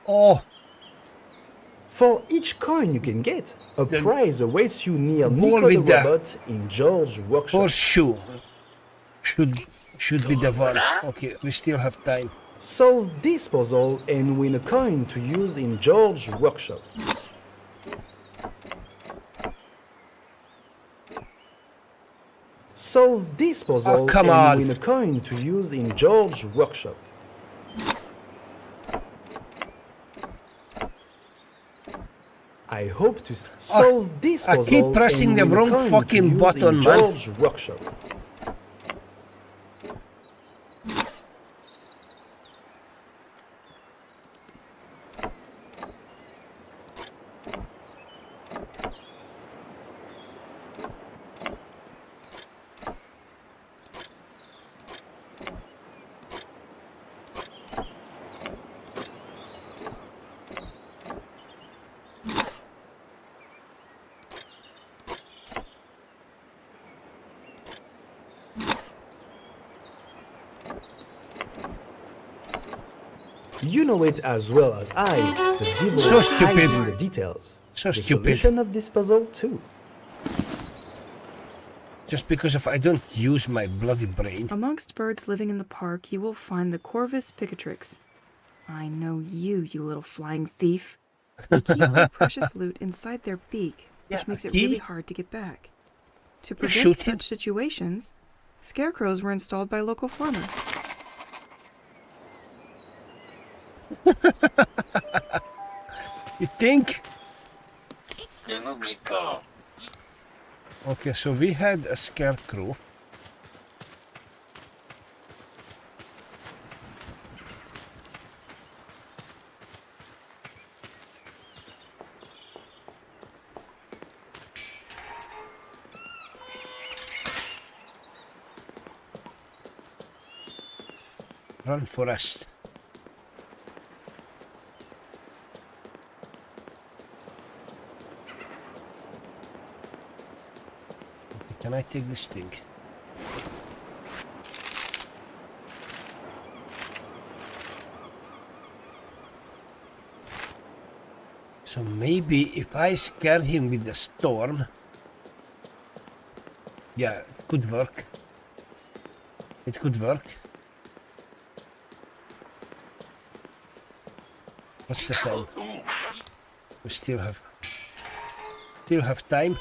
Oh, For each coin you can get, a The prize awaits you near ball Nico the with the Robot in George's workshop. horseshoe should be the one. Voilà. Okay, we still have time. Solve this puzzle and win a coin to use in George's workshop. Solve this puzzle come and on. win a coin to use in George's workshop. I hope to solve this I puzzle keep pressing and the win a wrong coin to fucking use button, in man. George's workshop. You know it as well as I, the devil So hides stupid. in the details. So The stupid. solution of this puzzle too. Just because if I don't use my bloody brain. Amongst birds living in the park, you will find the Corvus picatrix. I know you, you little flying thief. They keep their precious loot inside their beak, which Yeah, makes it key? really hard to get back. To prevent shoot him. such situations, scarecrows were installed by local farmers. You think? Ne m'oublie pas. Okay, so we had a scarecrow. Run, Forest. Okay, can I take this thing? So maybe if I scare him with the storm, yeah, it could work. It could work. What's the time? We still have time.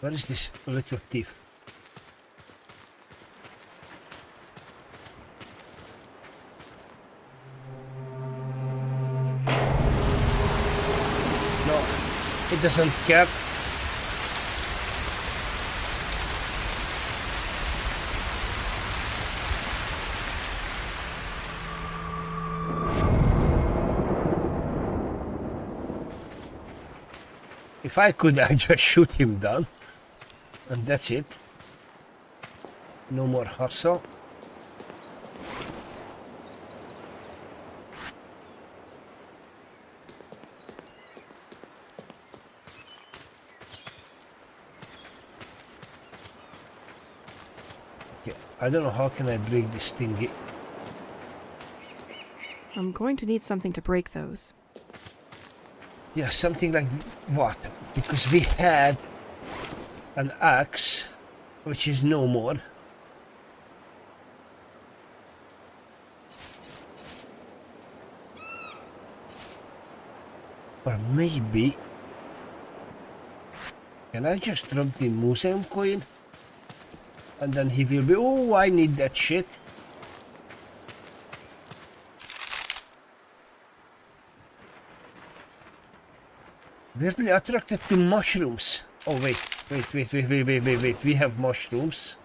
Where is this little thief? No, it doesn't care. If I could, I'd just shoot him down. And that's it. No more hustle. Okay, I don't know how can I break this thingy. I'm going to need something to break those. Yeah, something like what? Because we had an axe, which is no more. Or maybe... Can I just drop the museum coin? And then he will be, oh, I need that shit. Weirdly attracted to mushrooms. Oh, wait. We have mushrooms.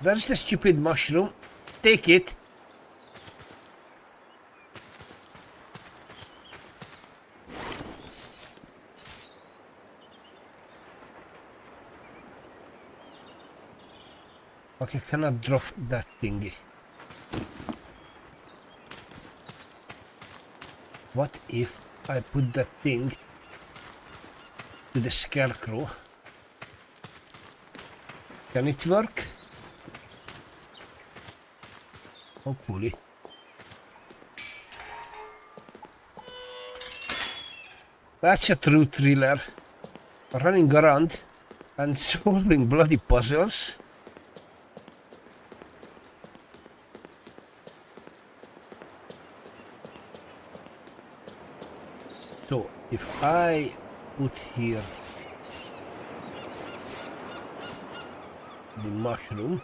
There's the stupid mushroom. Take it. Okay, cannot drop that thingy. What if I put that thing to the scarecrow? Can it work? Hopefully. That's a true thriller. Running around and solving bloody puzzles. So, if I put here the mushroom,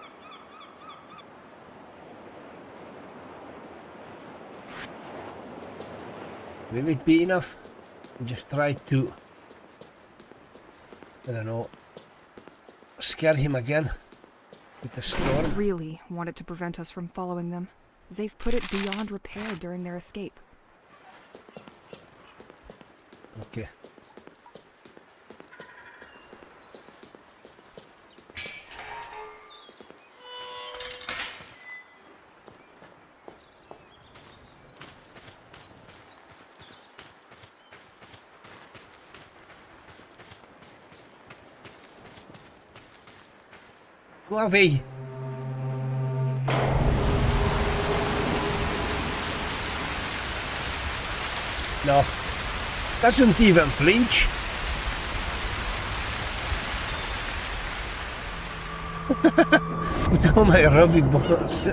will it be enough? Just try to, I don't know, scare him again with the storm. Really wanted to prevent us from following them. They've put it beyond repair during their escape. Okay. Go away. No. Doesn't even flinch. With all my rugby balls.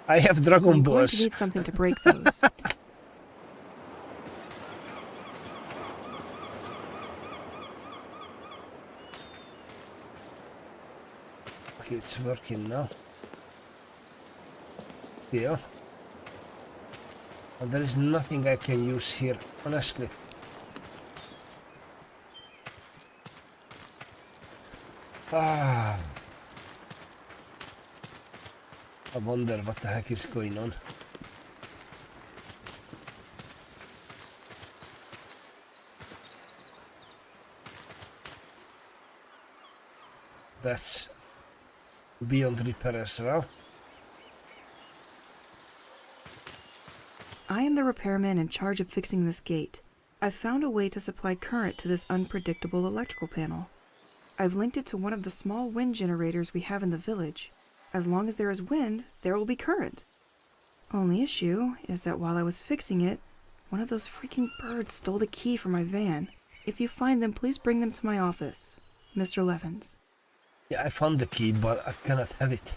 I have Dragon I'm going to Balls. need something to break those. Okay, it's working now. Yeah. And there is nothing I can use here, honestly. I wonder what the heck is going on. That's beyond repair as well. I am the repairman in charge of fixing this gate. I've found a way to supply current to this unpredictable electrical panel. I've linked it to one of the small wind generators we have in the village. As long as there is wind, there will be current. Only issue is that while I was fixing it, one of those freaking birds stole the key from my van. If you find them, please bring them to my office. Mr. Levins. Yeah, I found the key, but I cannot have it.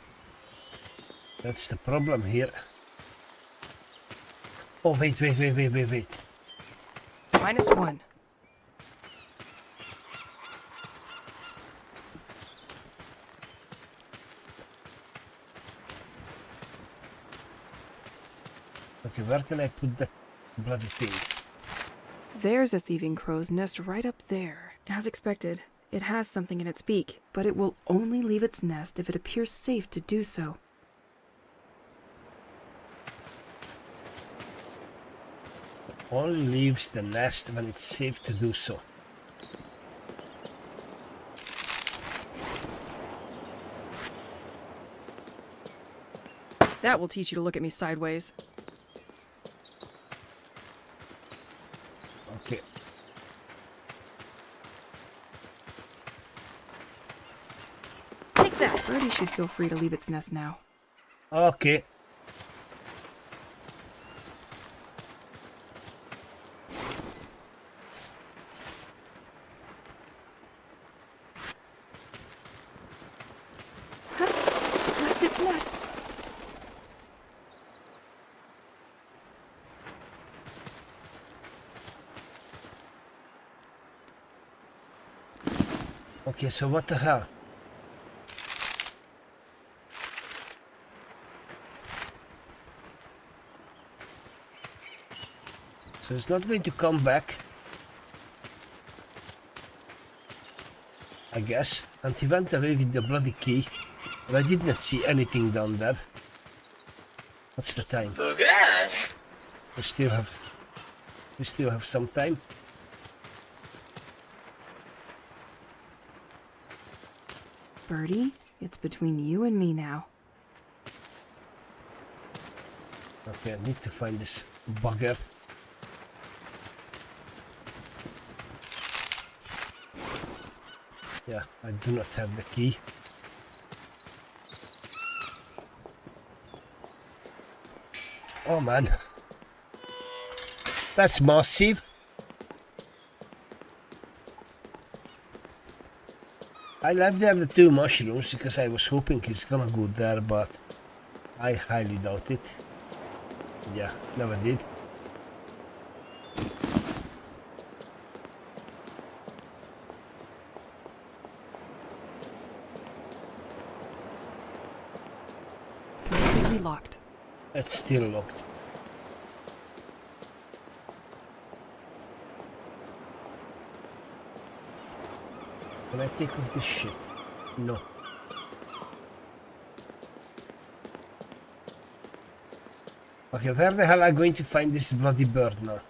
That's the problem here. Oh, wait. -1. Okay, where can I put that bloody thing? There's a thieving crow's nest right up there. As expected, it has something in its beak, but it will only leave its nest if it appears safe to do so. Only leaves the nest when it's safe to do so. That will teach you to look at me sideways. Okay. Take that! Birdie should feel free to leave its nest now. Okay. Left its nest! Okay, so what the hell? So it's not going to come back. I guess. And he went away with the bloody key. And I did not see anything down there. What's the time? Bugas. We still have some time. Birdie, it's between you and me now. Okay, I need to find this bugger. Yeah, I do not have the key. Oh man. That's massive. I left there the 2 mushrooms because I was hoping he's gonna go there, but I highly doubt it. Yeah, never did. Completely locked. It's still locked. Can I take off this shit? No. Okay, where the hell am I going to find this bloody bird now?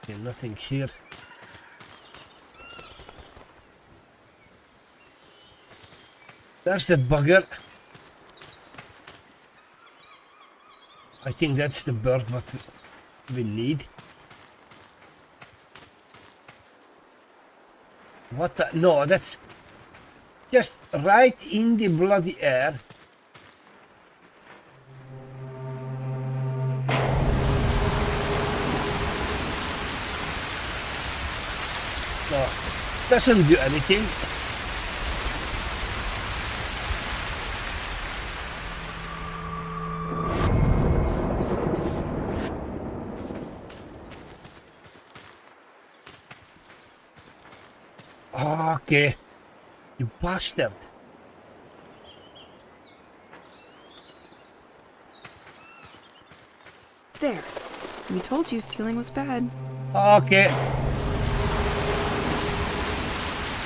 Okay, nothing here. There's that bugger. I think that's the bird what we need. What the? No, that's just right in the bloody air. No, doesn't do anything. Okay, you bastard. There. We told you stealing was bad. Okay.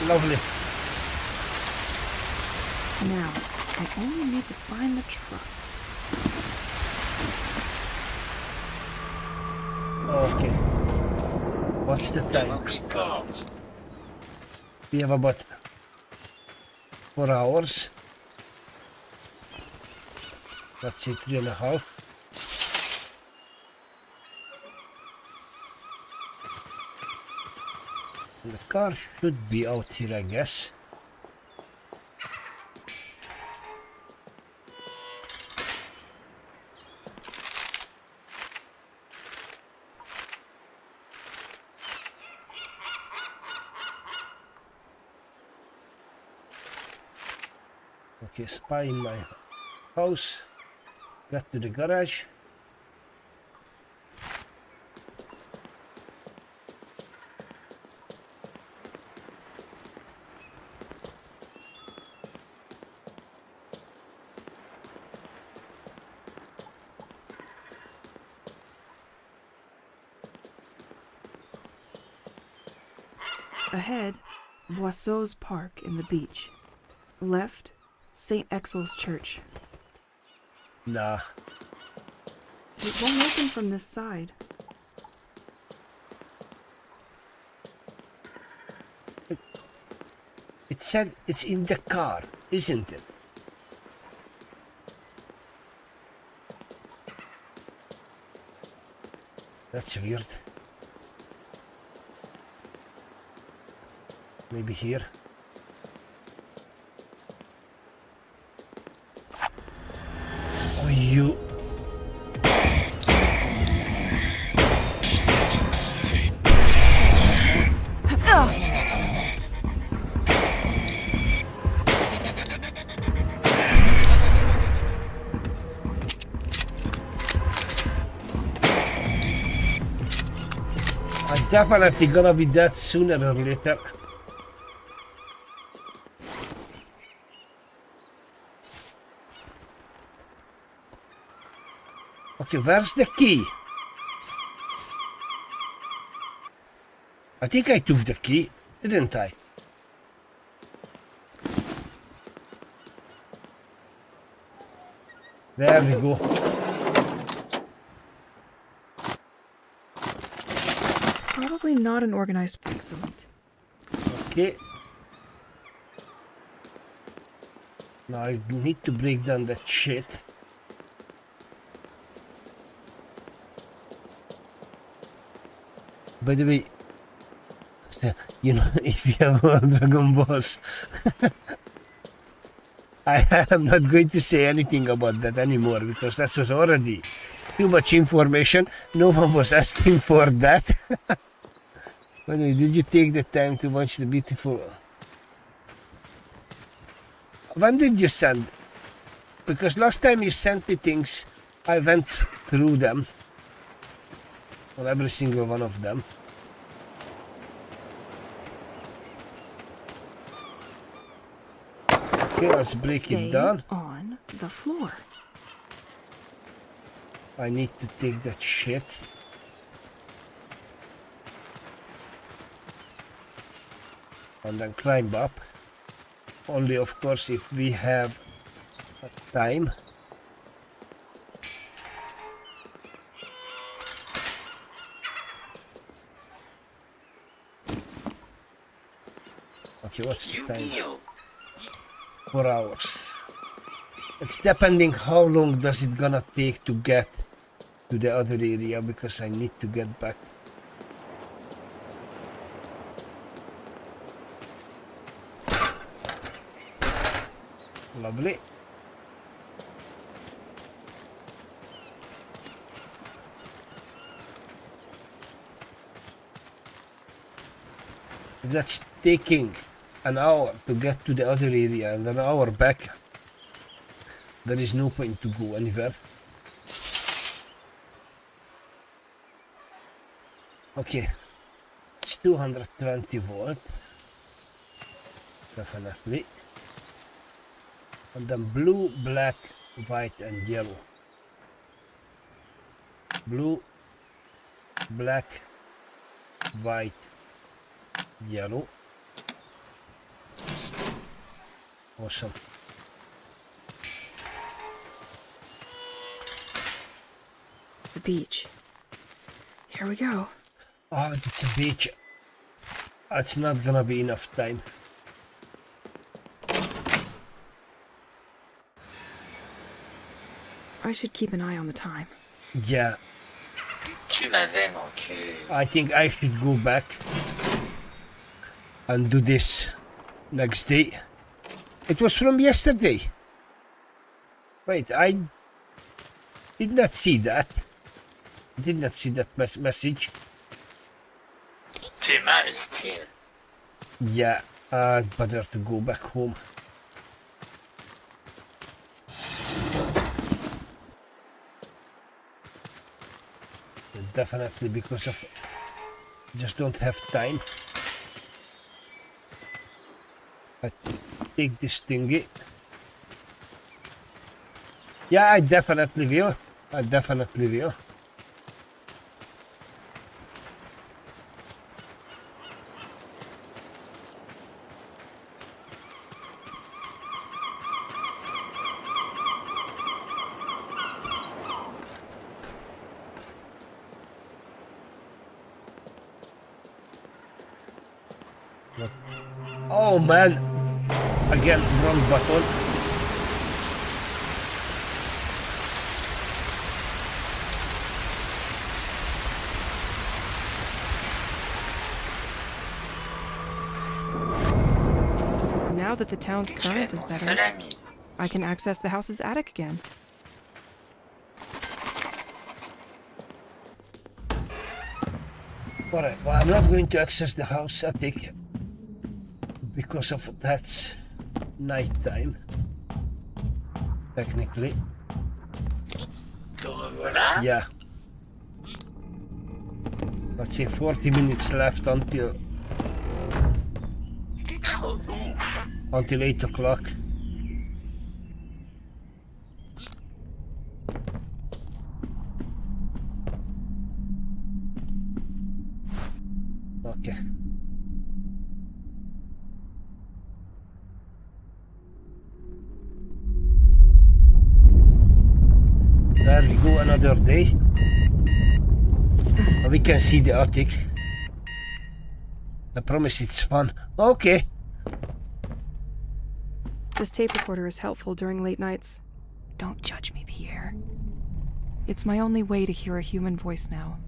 Lovely. Now, I only need to find the truck. Okay. What's the time? Movie box. We have about 4 hours. Let's say 3.5. And the car should be out here, I guess. Okay, spy in my house. Got to the garage. Ahead, Boisseau's Park in the beach. Left, St. Exel's Church. Nah. It won't open from this side. It said it's in the car, isn't it? That's weird. Maybe here. Oh, you. definitely gonna be dead sooner or later. Okay, where's the key? I think I took the key, didn't I? There we go. Probably not an organized. Excellent. Okay. Now I need to break down that shit. By the way, you know, if you have Dragon Balls, I am not going to say anything about that anymore because that was already too much information. No one was asking for that. By the way, did you take the time to watch the beautiful... When did you send? Because last time you sent me things, I went through them. On every single one of them. Okay, let's break it down. On the floor. I need to take that shit. And then climb up. Only of course if we have time. Okay, what's the time? 4 hours. It's depending how long does it gonna take to get to the other area because I need to get back. Lovely. If that's taking an hour to get to the other area and an hour back, there is no point to go anywhere. Okay, it's 220 volt, definitely. And then blue, black, white and yellow. Blue, black, white, yellow. Awesome. The beach. Here we go. Oh, it's a beach. It's not gonna be enough time. I should keep an eye on the time. Yeah, Tu m'avais manqué. I think I should go back and do this next day. It was from yesterday. Wait, I did not see that. Did not see that message. T'es mal, style. Yeah, I'd better to go back home. Definitely because of just don't have time. I take this thingy. Yeah, I definitely will. I definitely will. What? Oh man! Again, wrong button. Now that the town's current is Mon better, seul ami. I can access the house's attic again. Alright, well, I'm not going to access the house attic because of that's night time. Technically. Te revoilà. Yeah. Let's say 40 minutes left until 8 o'clock. Okay. There we go, another day. We can see the attic. I promise it's fun. Okay. This tape recorder is helpful during late nights. Don't judge me, Pierre. It's my only way to hear a human voice now.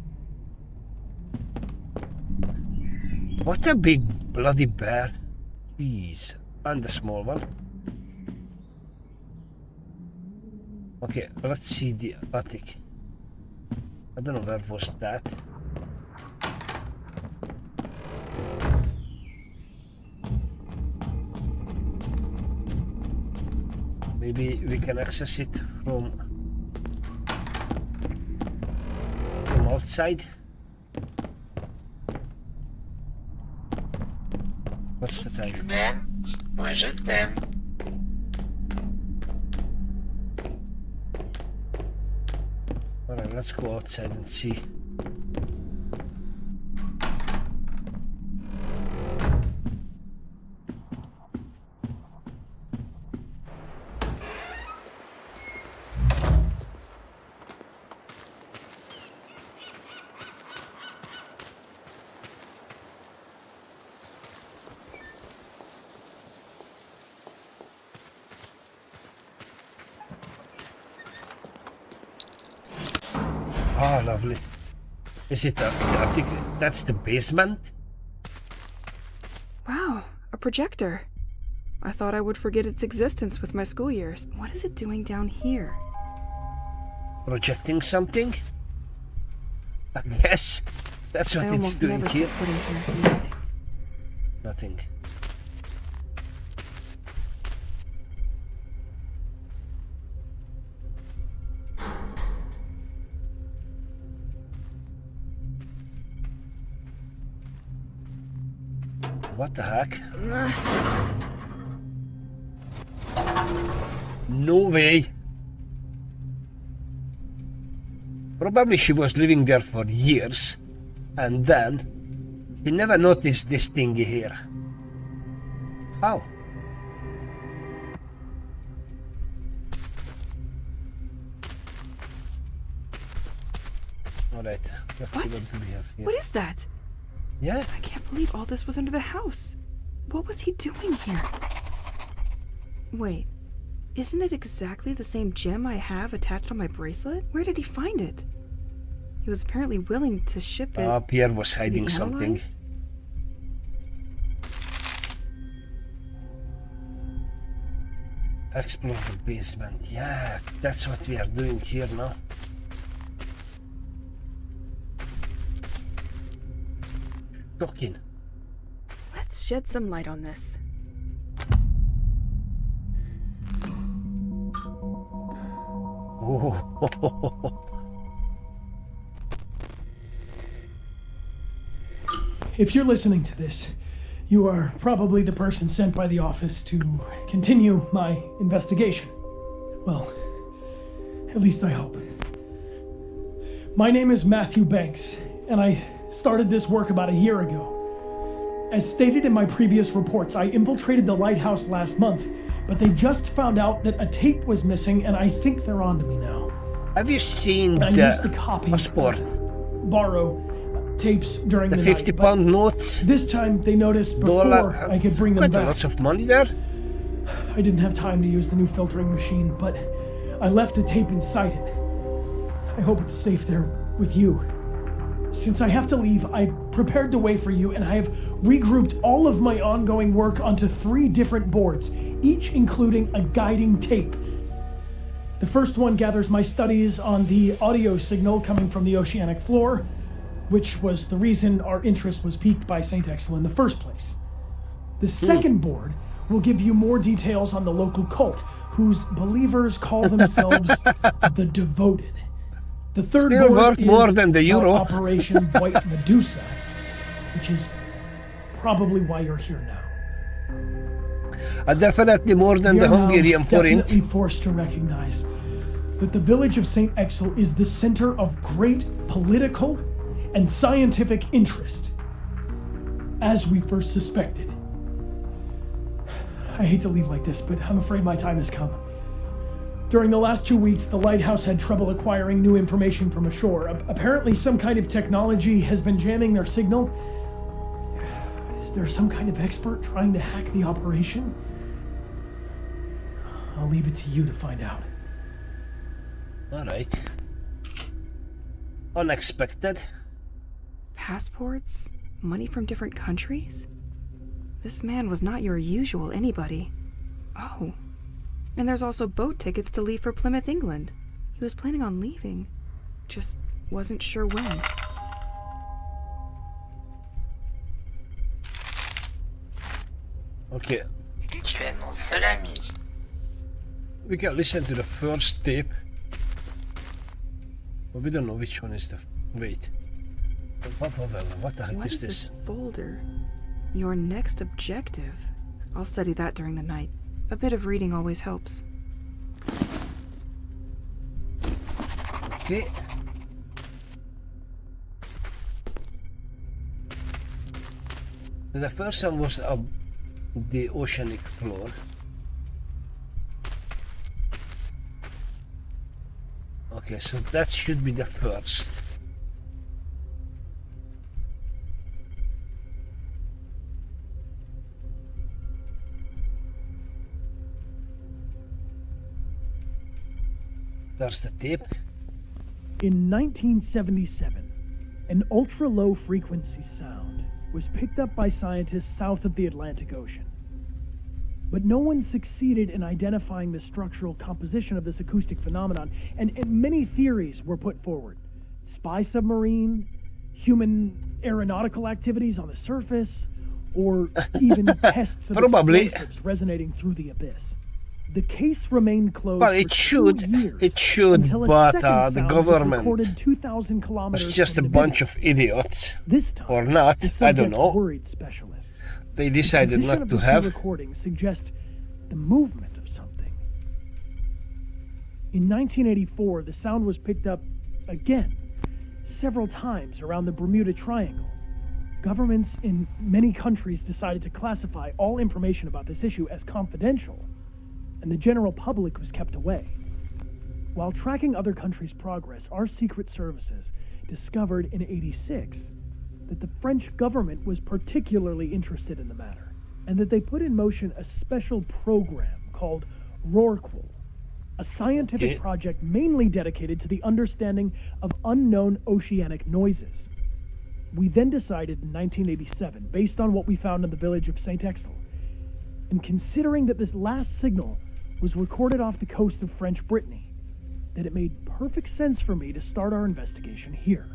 What a big bloody bear. Jeez. And the small one. Okay, let's see the attic. I don't know where was that. Maybe we can access it from outside. What's the time? Même, moi je t'aime. Alright, let's go outside and see. Oh, lovely. Is it the attic? That's the basement? Wow, a projector. I thought I would forget its existence with my school years. What is it doing down here? Projecting something? I guess that's what I it's almost doing never here. set foot in here. Nothing. What the heck? No way. Probably she was living there for years, and then she never noticed this thing here. How? Alright, let's see What? what we have here. What is that? Yeah, I can't believe all this was under the house. What was he doing here? Wait, isn't it exactly the same gem I have attached on my bracelet? Where did he find it? He was apparently willing to ship it. Pierre was to be hiding something. analyzed? Explore the basement. Yeah, that's what we are doing here now. Shocking. Let's shed some light on this. Oh, If you're listening to this, you are probably the person sent by the office to continue my investigation. Well, at least I hope. My name is Matthew Banks, and I started this work about a year ago. As stated in my previous reports, I infiltrated the lighthouse last month, but they just found out that a tape was missing, and I think they're on to me now. have you seen I used to copy, passport? borrow tapes during The the 50 night, but pound notes? this time they noticed before Dollar? I could bring them Quite a back. lot of money there. I didn't have time to use the new filtering machine, but I left the tape inside it. I hope it's safe there with you. Since I have to leave, I prepared the way for you, and I have regrouped all of my ongoing work onto 3 different boards, each including a guiding tape. The first one gathers my studies on the audio signal coming from the oceanic floor, which was the reason our interest was piqued by St. Exel in the first place. The second board will give you more details on the local cult, whose believers call themselves the Devoted. The third Still board worth is more than the euro. about Operation White Medusa, which is probably why you're here now. Definitely more than We the are now Hungarian forint. definitely forced to recognize that the village of St. Exel is the center of great political and scientific interest, as we first suspected. I hate to leave like this, but I'm afraid my time has come. During the last 2 weeks, the lighthouse had trouble acquiring new information from ashore. Apparently, some kind of technology has been jamming their signal. Is there some kind of expert trying to hack the operation? I'll leave it to you to find out. Alright. Unexpected. Passports? Money from different countries? This man was not your usual anybody. Oh. And there's also boat tickets to leave for Plymouth, England. He was planning on leaving. Just wasn't sure when. Okay. Tu es mon seul ami. We can listen to the first tape. But we don't know which one is the... Wait. What the heck What is is this? this folder? Your next objective. I'll study that during the night. A bit of reading always helps. Okay. So the first one was the oceanic floor. Okay, so that should be the first. There's the tape. In 1977, an ultra-low frequency sound was picked up by scientists south of the Atlantic Ocean. But no one succeeded in identifying the structural composition of this acoustic phenomenon, and many theories were put forward. Spy submarine, human aeronautical activities on the surface, or even tests of Probably. explosives resonating through the abyss. The case remained closed Well, for it 2 should, years, until a but second the sound was government recorded 2,000 kilometers was just a from the bunch village. of idiots, This time, or not, the I don't subject know. worried specialists. They The decided position not of to the two have. recordings suggest the movement of something. In 1984, the sound was picked up again, several times around the Bermuda Triangle. Governments in many countries decided to classify all information about this issue as confidential, and the general public was kept away. While tracking other countries' progress, our secret services discovered in '86 that the French government was particularly interested in the matter, and that they put in motion a special program called Rorqual, a scientific project mainly dedicated to the understanding of unknown oceanic noises. We then decided in 1987, based on what we found in the village of St. Exel, and considering that this last signal was recorded off the coast of French Brittany, that it made perfect sense for me to start our investigation here.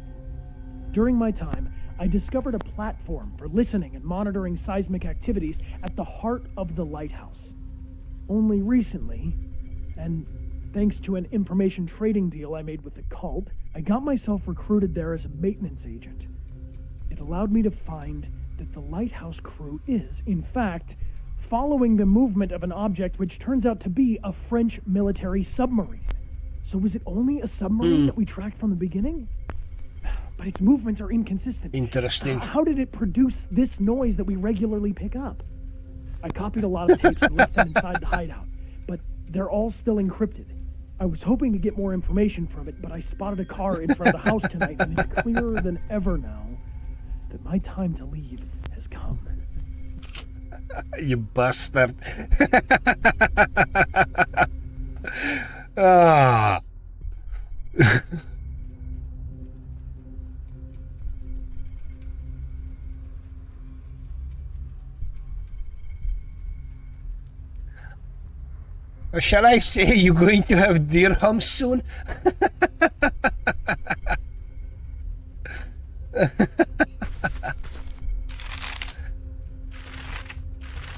During my time, I discovered a platform for listening and monitoring seismic activities at the heart of the lighthouse. Only recently, and thanks to an information trading deal I made with the cult, I got myself recruited there as a maintenance agent. It allowed me to find that the lighthouse crew is, in fact, following the movement of an object which turns out to be a French military submarine. So was it only a submarine that we tracked from the beginning? But its movements are inconsistent. Interesting. How did it produce this noise that we regularly pick up? I copied a lot of tapes and left them inside the hideout, but they're all still encrypted. I was hoping to get more information from it, but I spotted a car in front of the house tonight, and it's clearer than ever now that my time to leave has come. You bastard. Ah. Or shall I say you're going to have dirhams soon?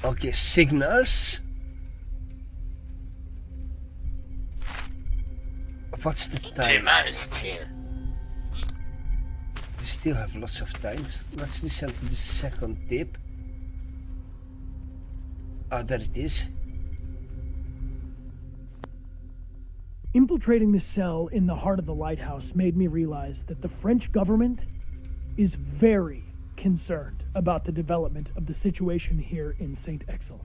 Okay, signals. What's the T'es time? mal, style. We still have lots of time. Let's listen to the second tape. Ah, there it is. Infiltrating the cell in the heart of the lighthouse made me realize that the French government is very concerned about the development of the situation here in St. Exil.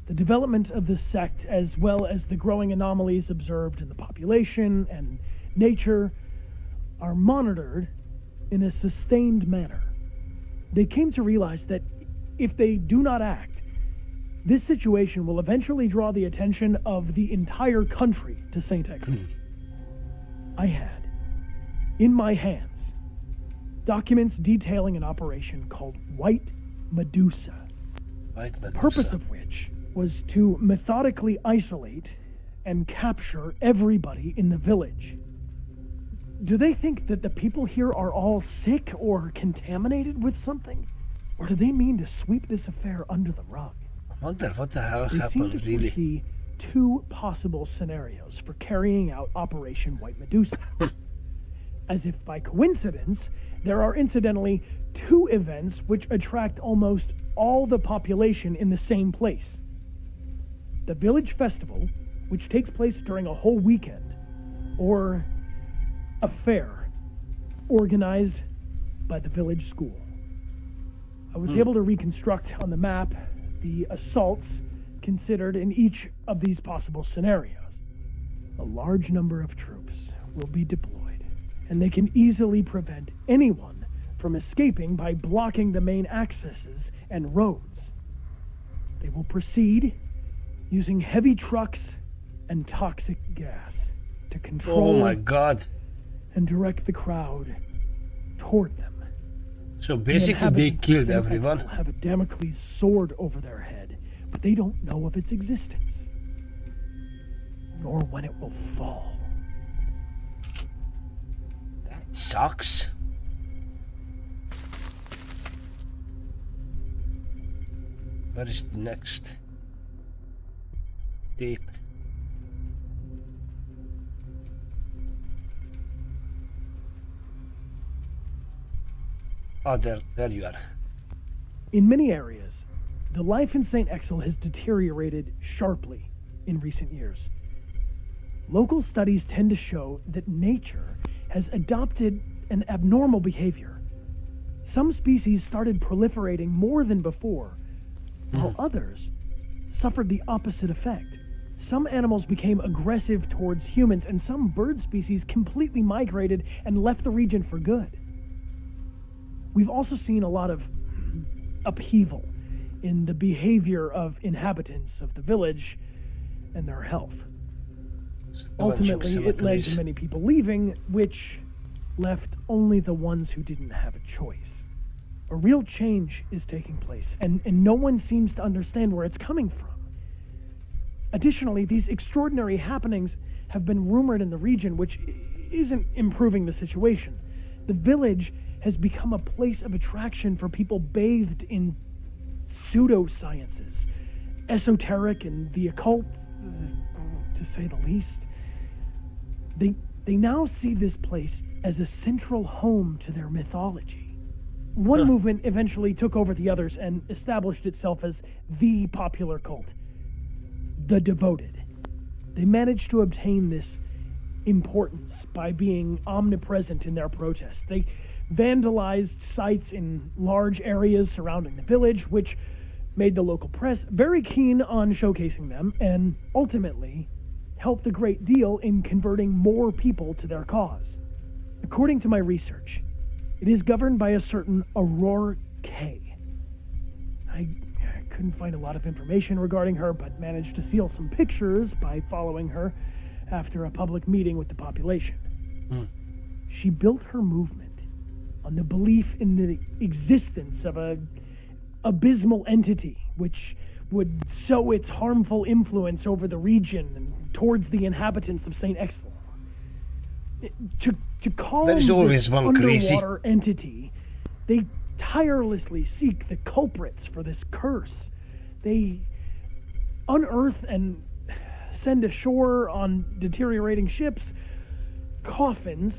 The development of the sect, as well as the growing anomalies observed in the population and nature, are monitored in a sustained manner. They came to realize that if they do not act, this situation will eventually draw the attention of the entire country to St. Exil. I had, in my hands, documents detailing an operation called White Medusa. White The Medusa. purpose of which was to methodically isolate and capture everybody in the village. Do they think that the people here are all sick or contaminated with something? Or do they mean to sweep this affair under the rug? I wonder what the hell They seem happened, to really. foresee two possible scenarios for carrying out Operation White Medusa. As if by coincidence, there are incidentally two events which attract almost all the population in the same place. The village festival, which takes place during a whole weekend, or a fair organized by the village school. I was able to reconstruct on the map the assaults considered in each of these possible scenarios. A large number of troops will be deployed, and they can easily prevent anyone from escaping by blocking the main accesses and roads. They will proceed using heavy trucks and toxic gas to control Oh my god. and direct the crowd toward them. So The basically they inhabitants killed of St. everyone. Exil have a Damocles sword over their head, but they don't know of its existence, nor when it will fall. That sucks. Where is the next tape? Oh, there you are. In many areas, the life in St. Exil has deteriorated sharply in recent years. Local studies tend to show that nature has adopted an abnormal behavior. Some species started proliferating more than before, while others suffered the opposite effect. Some animals became aggressive towards humans, and some bird species completely migrated and left the region for good. We've also seen a lot of upheaval in the behavior of inhabitants of the village and their health. Ultimately, it led to many people leaving, which left only the ones who didn't have a choice. A real change is taking place, and no one seems to understand where it's coming from. Additionally, these extraordinary happenings have been rumored in the region, which isn't improving the situation. The village has become a place of attraction for people bathed in pseudosciences, esoteric and the occult, to say the least. They now see this place as a central home to their mythology. One movement eventually took over the others and established itself as the popular cult, the Devoted. They managed to obtain this importance by being omnipresent in their protests. They vandalized sites in large areas surrounding the village, which made the local press very keen on showcasing them, and ultimately helped a great deal in converting more people to their cause. According to my research, it is governed by a certain Aurora K. I couldn't find a lot of information regarding her, but managed to steal some pictures by following her after a public meeting with the population. She built her movement on the belief in the existence of an abysmal entity which would sow its harmful influence over the region and towards the inhabitants of St. Exil. To calm There is always this one crazy. underwater entity, they tirelessly seek the culprits for this curse. They unearth and send ashore on deteriorating ships coffins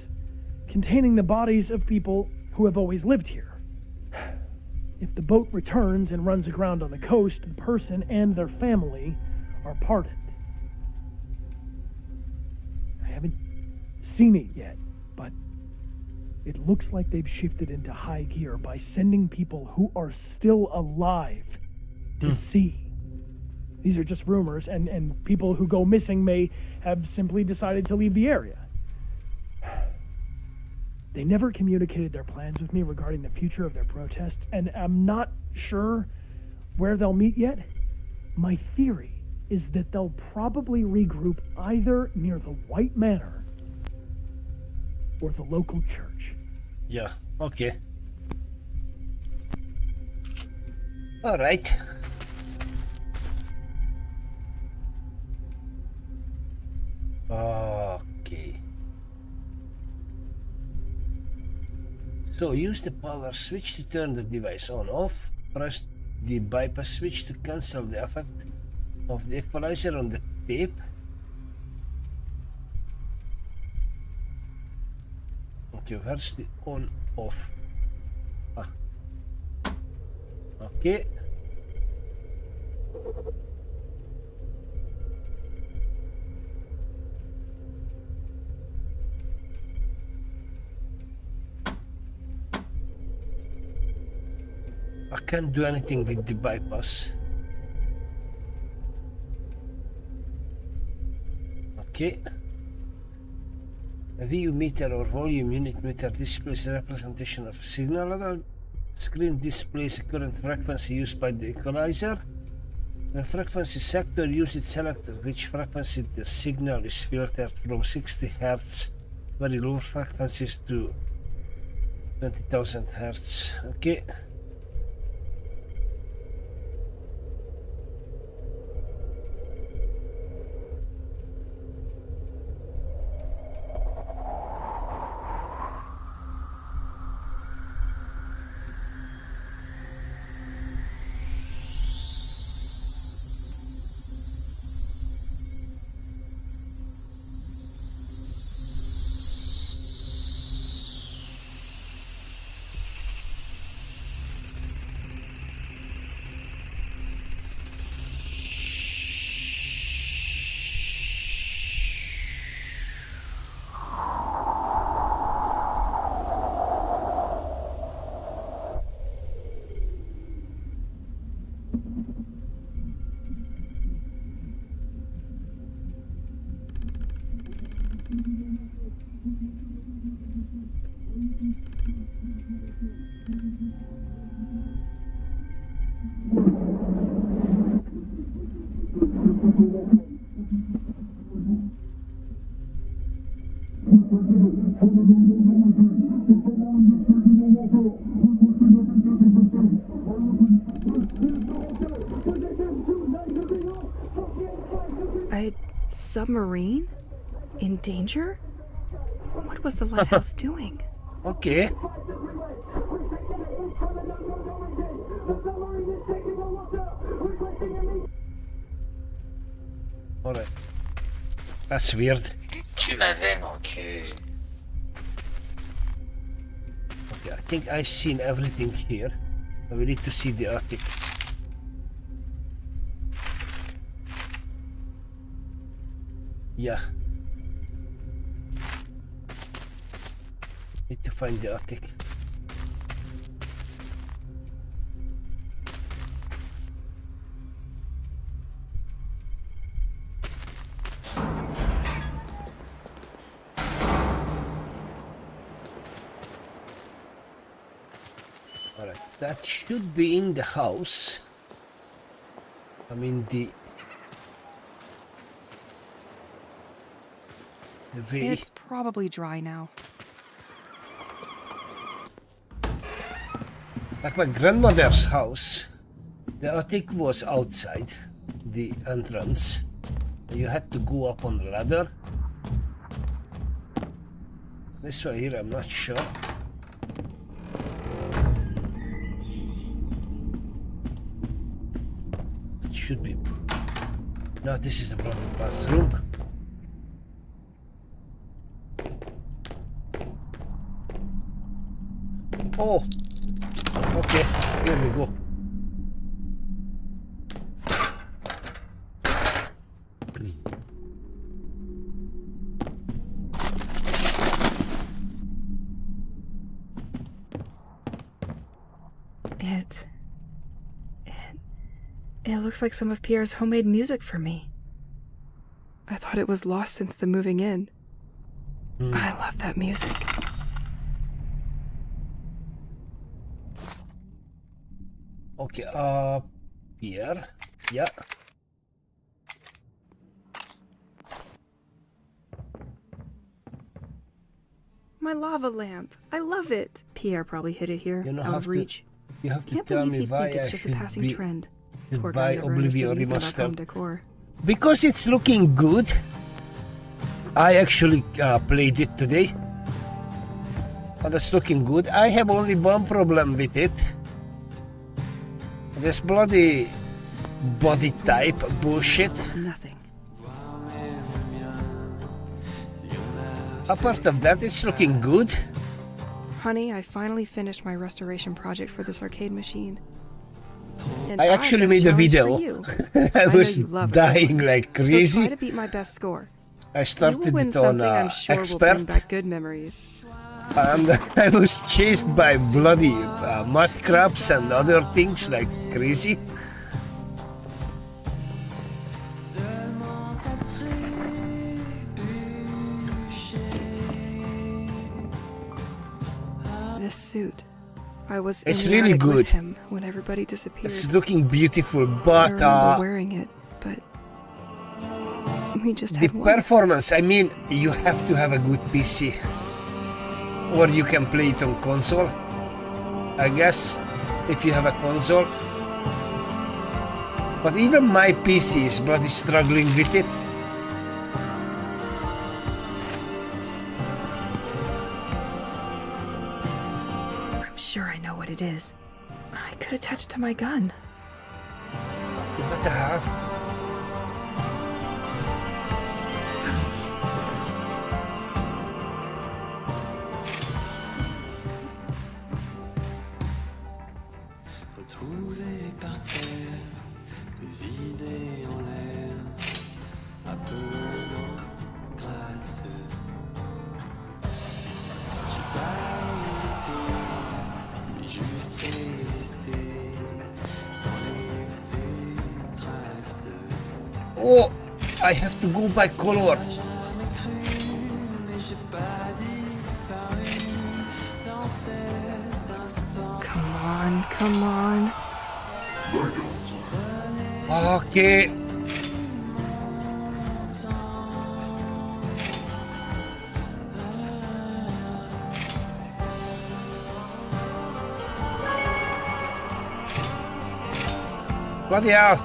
containing the bodies of people who have always lived here. If the boat returns and runs aground on the coast, the person and their family are pardoned. I haven't seen it yet, but it looks like they've shifted into high gear by sending people who are still alive to sea. These are just rumors, and people who go missing may have simply decided to leave the area. They never communicated their plans with me regarding the future of their protest, and I'm not sure where they'll meet yet. My theory is that they'll probably regroup either near the White Manor or the local church. Yeah, okay. Alright. Okay. So use the power switch to turn the device on off. Press the bypass switch to cancel the effect of the equalizer on the tape. Okay, where's the on off? Okay. I can't do anything with the bypass. Okay. A VU meter or volume unit meter displays a representation of signal level. Screen displays a current frequency used by the equalizer. The frequency sector uses select which frequency the signal is filtered from 60 Hz, very low frequencies to 20,000 Hz. Okay. A submarine? In danger? What was the lighthouse doing? Okay. Alright. That's weird. Tu m'avais manqué. Okay, I think I've seen everything here. We need to see the attic. Yeah. Need to find the attic. Alright, that should be in the house. I mean the way. It's probably dry now. Like my grandmother's house, the attic was outside the entrance. You had to go up on the ladder. This one here, I'm not sure. It should be. No, this is the bathroom. Oh, okay, here we go. It looks like some of Pierre's homemade music for me. I thought it was lost since the moving in. I love that music. Okay, Pierre. Yeah. My lava lamp. I love it. Pierre probably hid it here, You out of reach. You have to Can't tell believe me he'd why think it's I just a should passing trend. Poor buy guy never understood Oblivion anything about home Remastered. decor. Because it's looking good. I actually played it today. And it's looking good. I have only one problem with it. This bloody body type bullshit. Nothing. Apart of that, it's looking good. Honey, I finally finished my restoration project for this arcade machine. And I actually I've got made a challenge video. for you. I know was you love it. dying like So crazy. try to beat my best score. I You will started win it on something I'm sure will bring expert, back good memories. and I was chased by bloody mud crabs and other things like crazy. This suit. I was It's in the really attic with good. him when everybody disappeared. It's looking beautiful, I but remember wearing it, but we just the had one. performance, I mean, you have to have a good PC. Or you can play it on console. I guess, if you have a console. But even my PC is bloody struggling with it. I'm sure I know what it is. I could attach it to my gun. What the hell? Retrouvé par terre, les idées en l'air, à peu grâce. J'ai pas hésité, mais juste résisté, sans laisser trace. Oh, I have to go by color. Jamais cru, mais j'ai pas disparu dans cet instant. Come on. Okay. Bloody hell.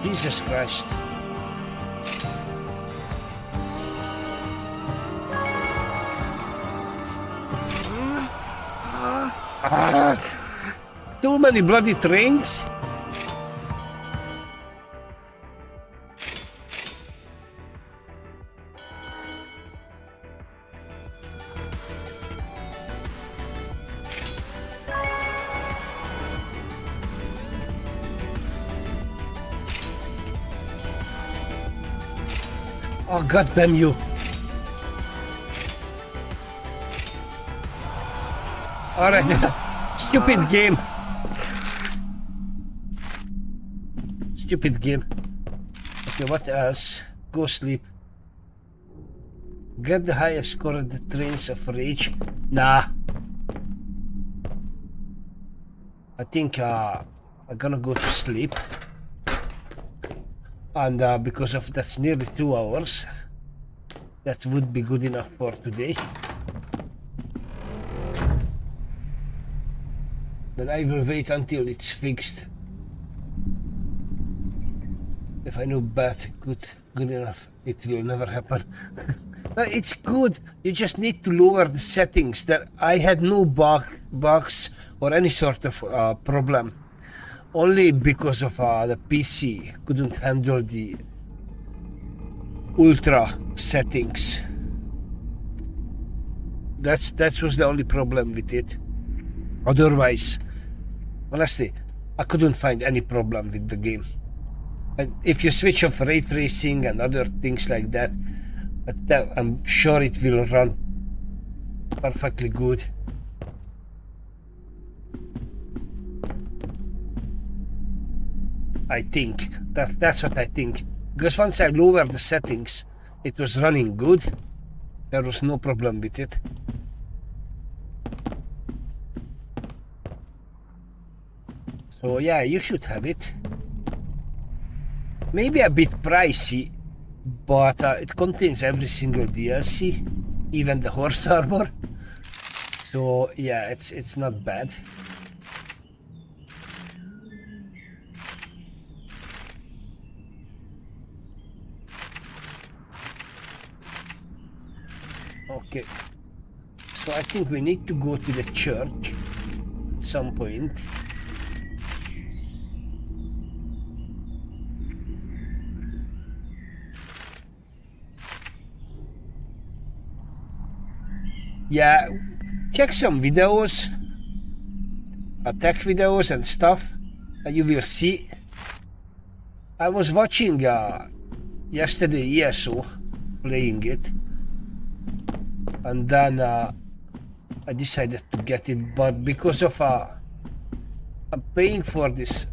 Jesus Christ. Too many bloody trains. Oh, god damn you. Alright, stupid game. Stupid game. Okay, what else? Go sleep. Get the highest score at the Trains of Rage. Nah. I think I'm gonna go to sleep. And because of that's nearly 2 hours, that would be good enough for today. Then I will wait until it's fixed. If I know bad, good enough, it will never happen. But it's good. You just need to lower the settings. That I had no bugs or any sort of problem. Only because of the PC couldn't handle the ultra settings. That was the only problem with it. Otherwise, honestly, I couldn't find any problem with the game. And if you switch off ray tracing and other things like that, I'm sure it will run perfectly good. I think that's what I think. Because once I lowered the settings, it was running good. There was no problem with it. So yeah, you should have it. Maybe a bit pricey, but it contains every single DLC, even the horse armor. So yeah, it's not bad. Okay, so I think we need to go to the church at some point. Yeah, check some videos, tech videos and stuff, and you will see. I was watching yesterday ESO playing it, and then I decided to get it, but because of I'm paying for this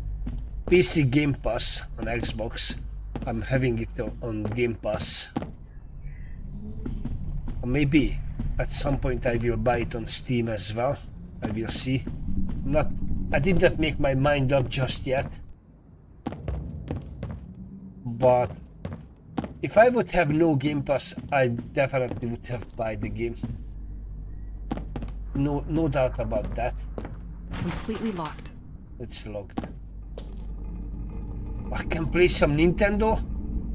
PC Game Pass on Xbox, I'm having it on Game Pass. Or maybe at some point I will buy it on Steam as well. I will see. I did not make my mind up just yet. But if I would have no Game Pass, I definitely would have bought the game. No doubt about that. Completely locked. It's locked. I can play some Nintendo.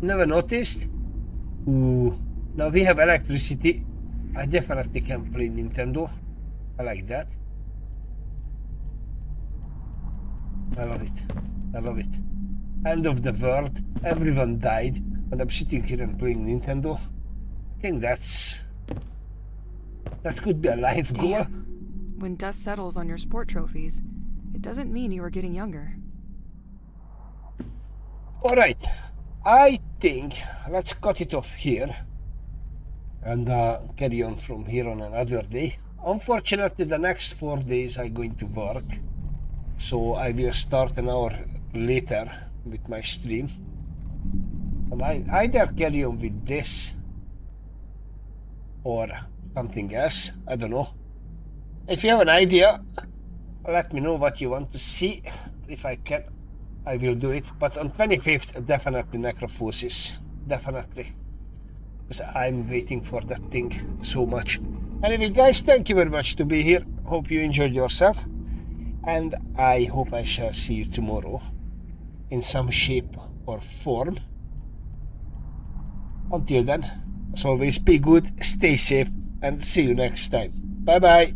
Never noticed. Ooh. Now we have electricity. I definitely can play Nintendo. I like that. I love it. I love it. End of the world. Everyone died. And I'm sitting here and playing Nintendo. I think that could be a life goal. When dust settles on your sport trophies, it doesn't mean you are getting younger. Alright. I think let's cut it off here. And carry on from here on another day. Unfortunately, the next 4 days I'm going to work, so I will start an hour later with my stream, and I either carry on with this or something else. I don't know. If you have an idea, let me know what you want to see. If I can, I will do it. But on 25th, definitely Necrophosis. Definitely. Because I'm waiting for that thing so much. Anyway, guys, thank you very much to be here. Hope you enjoyed yourself. And I hope I shall see you tomorrow in some shape or form. Until then, as always, be good, stay safe, and see you next time. Bye-bye.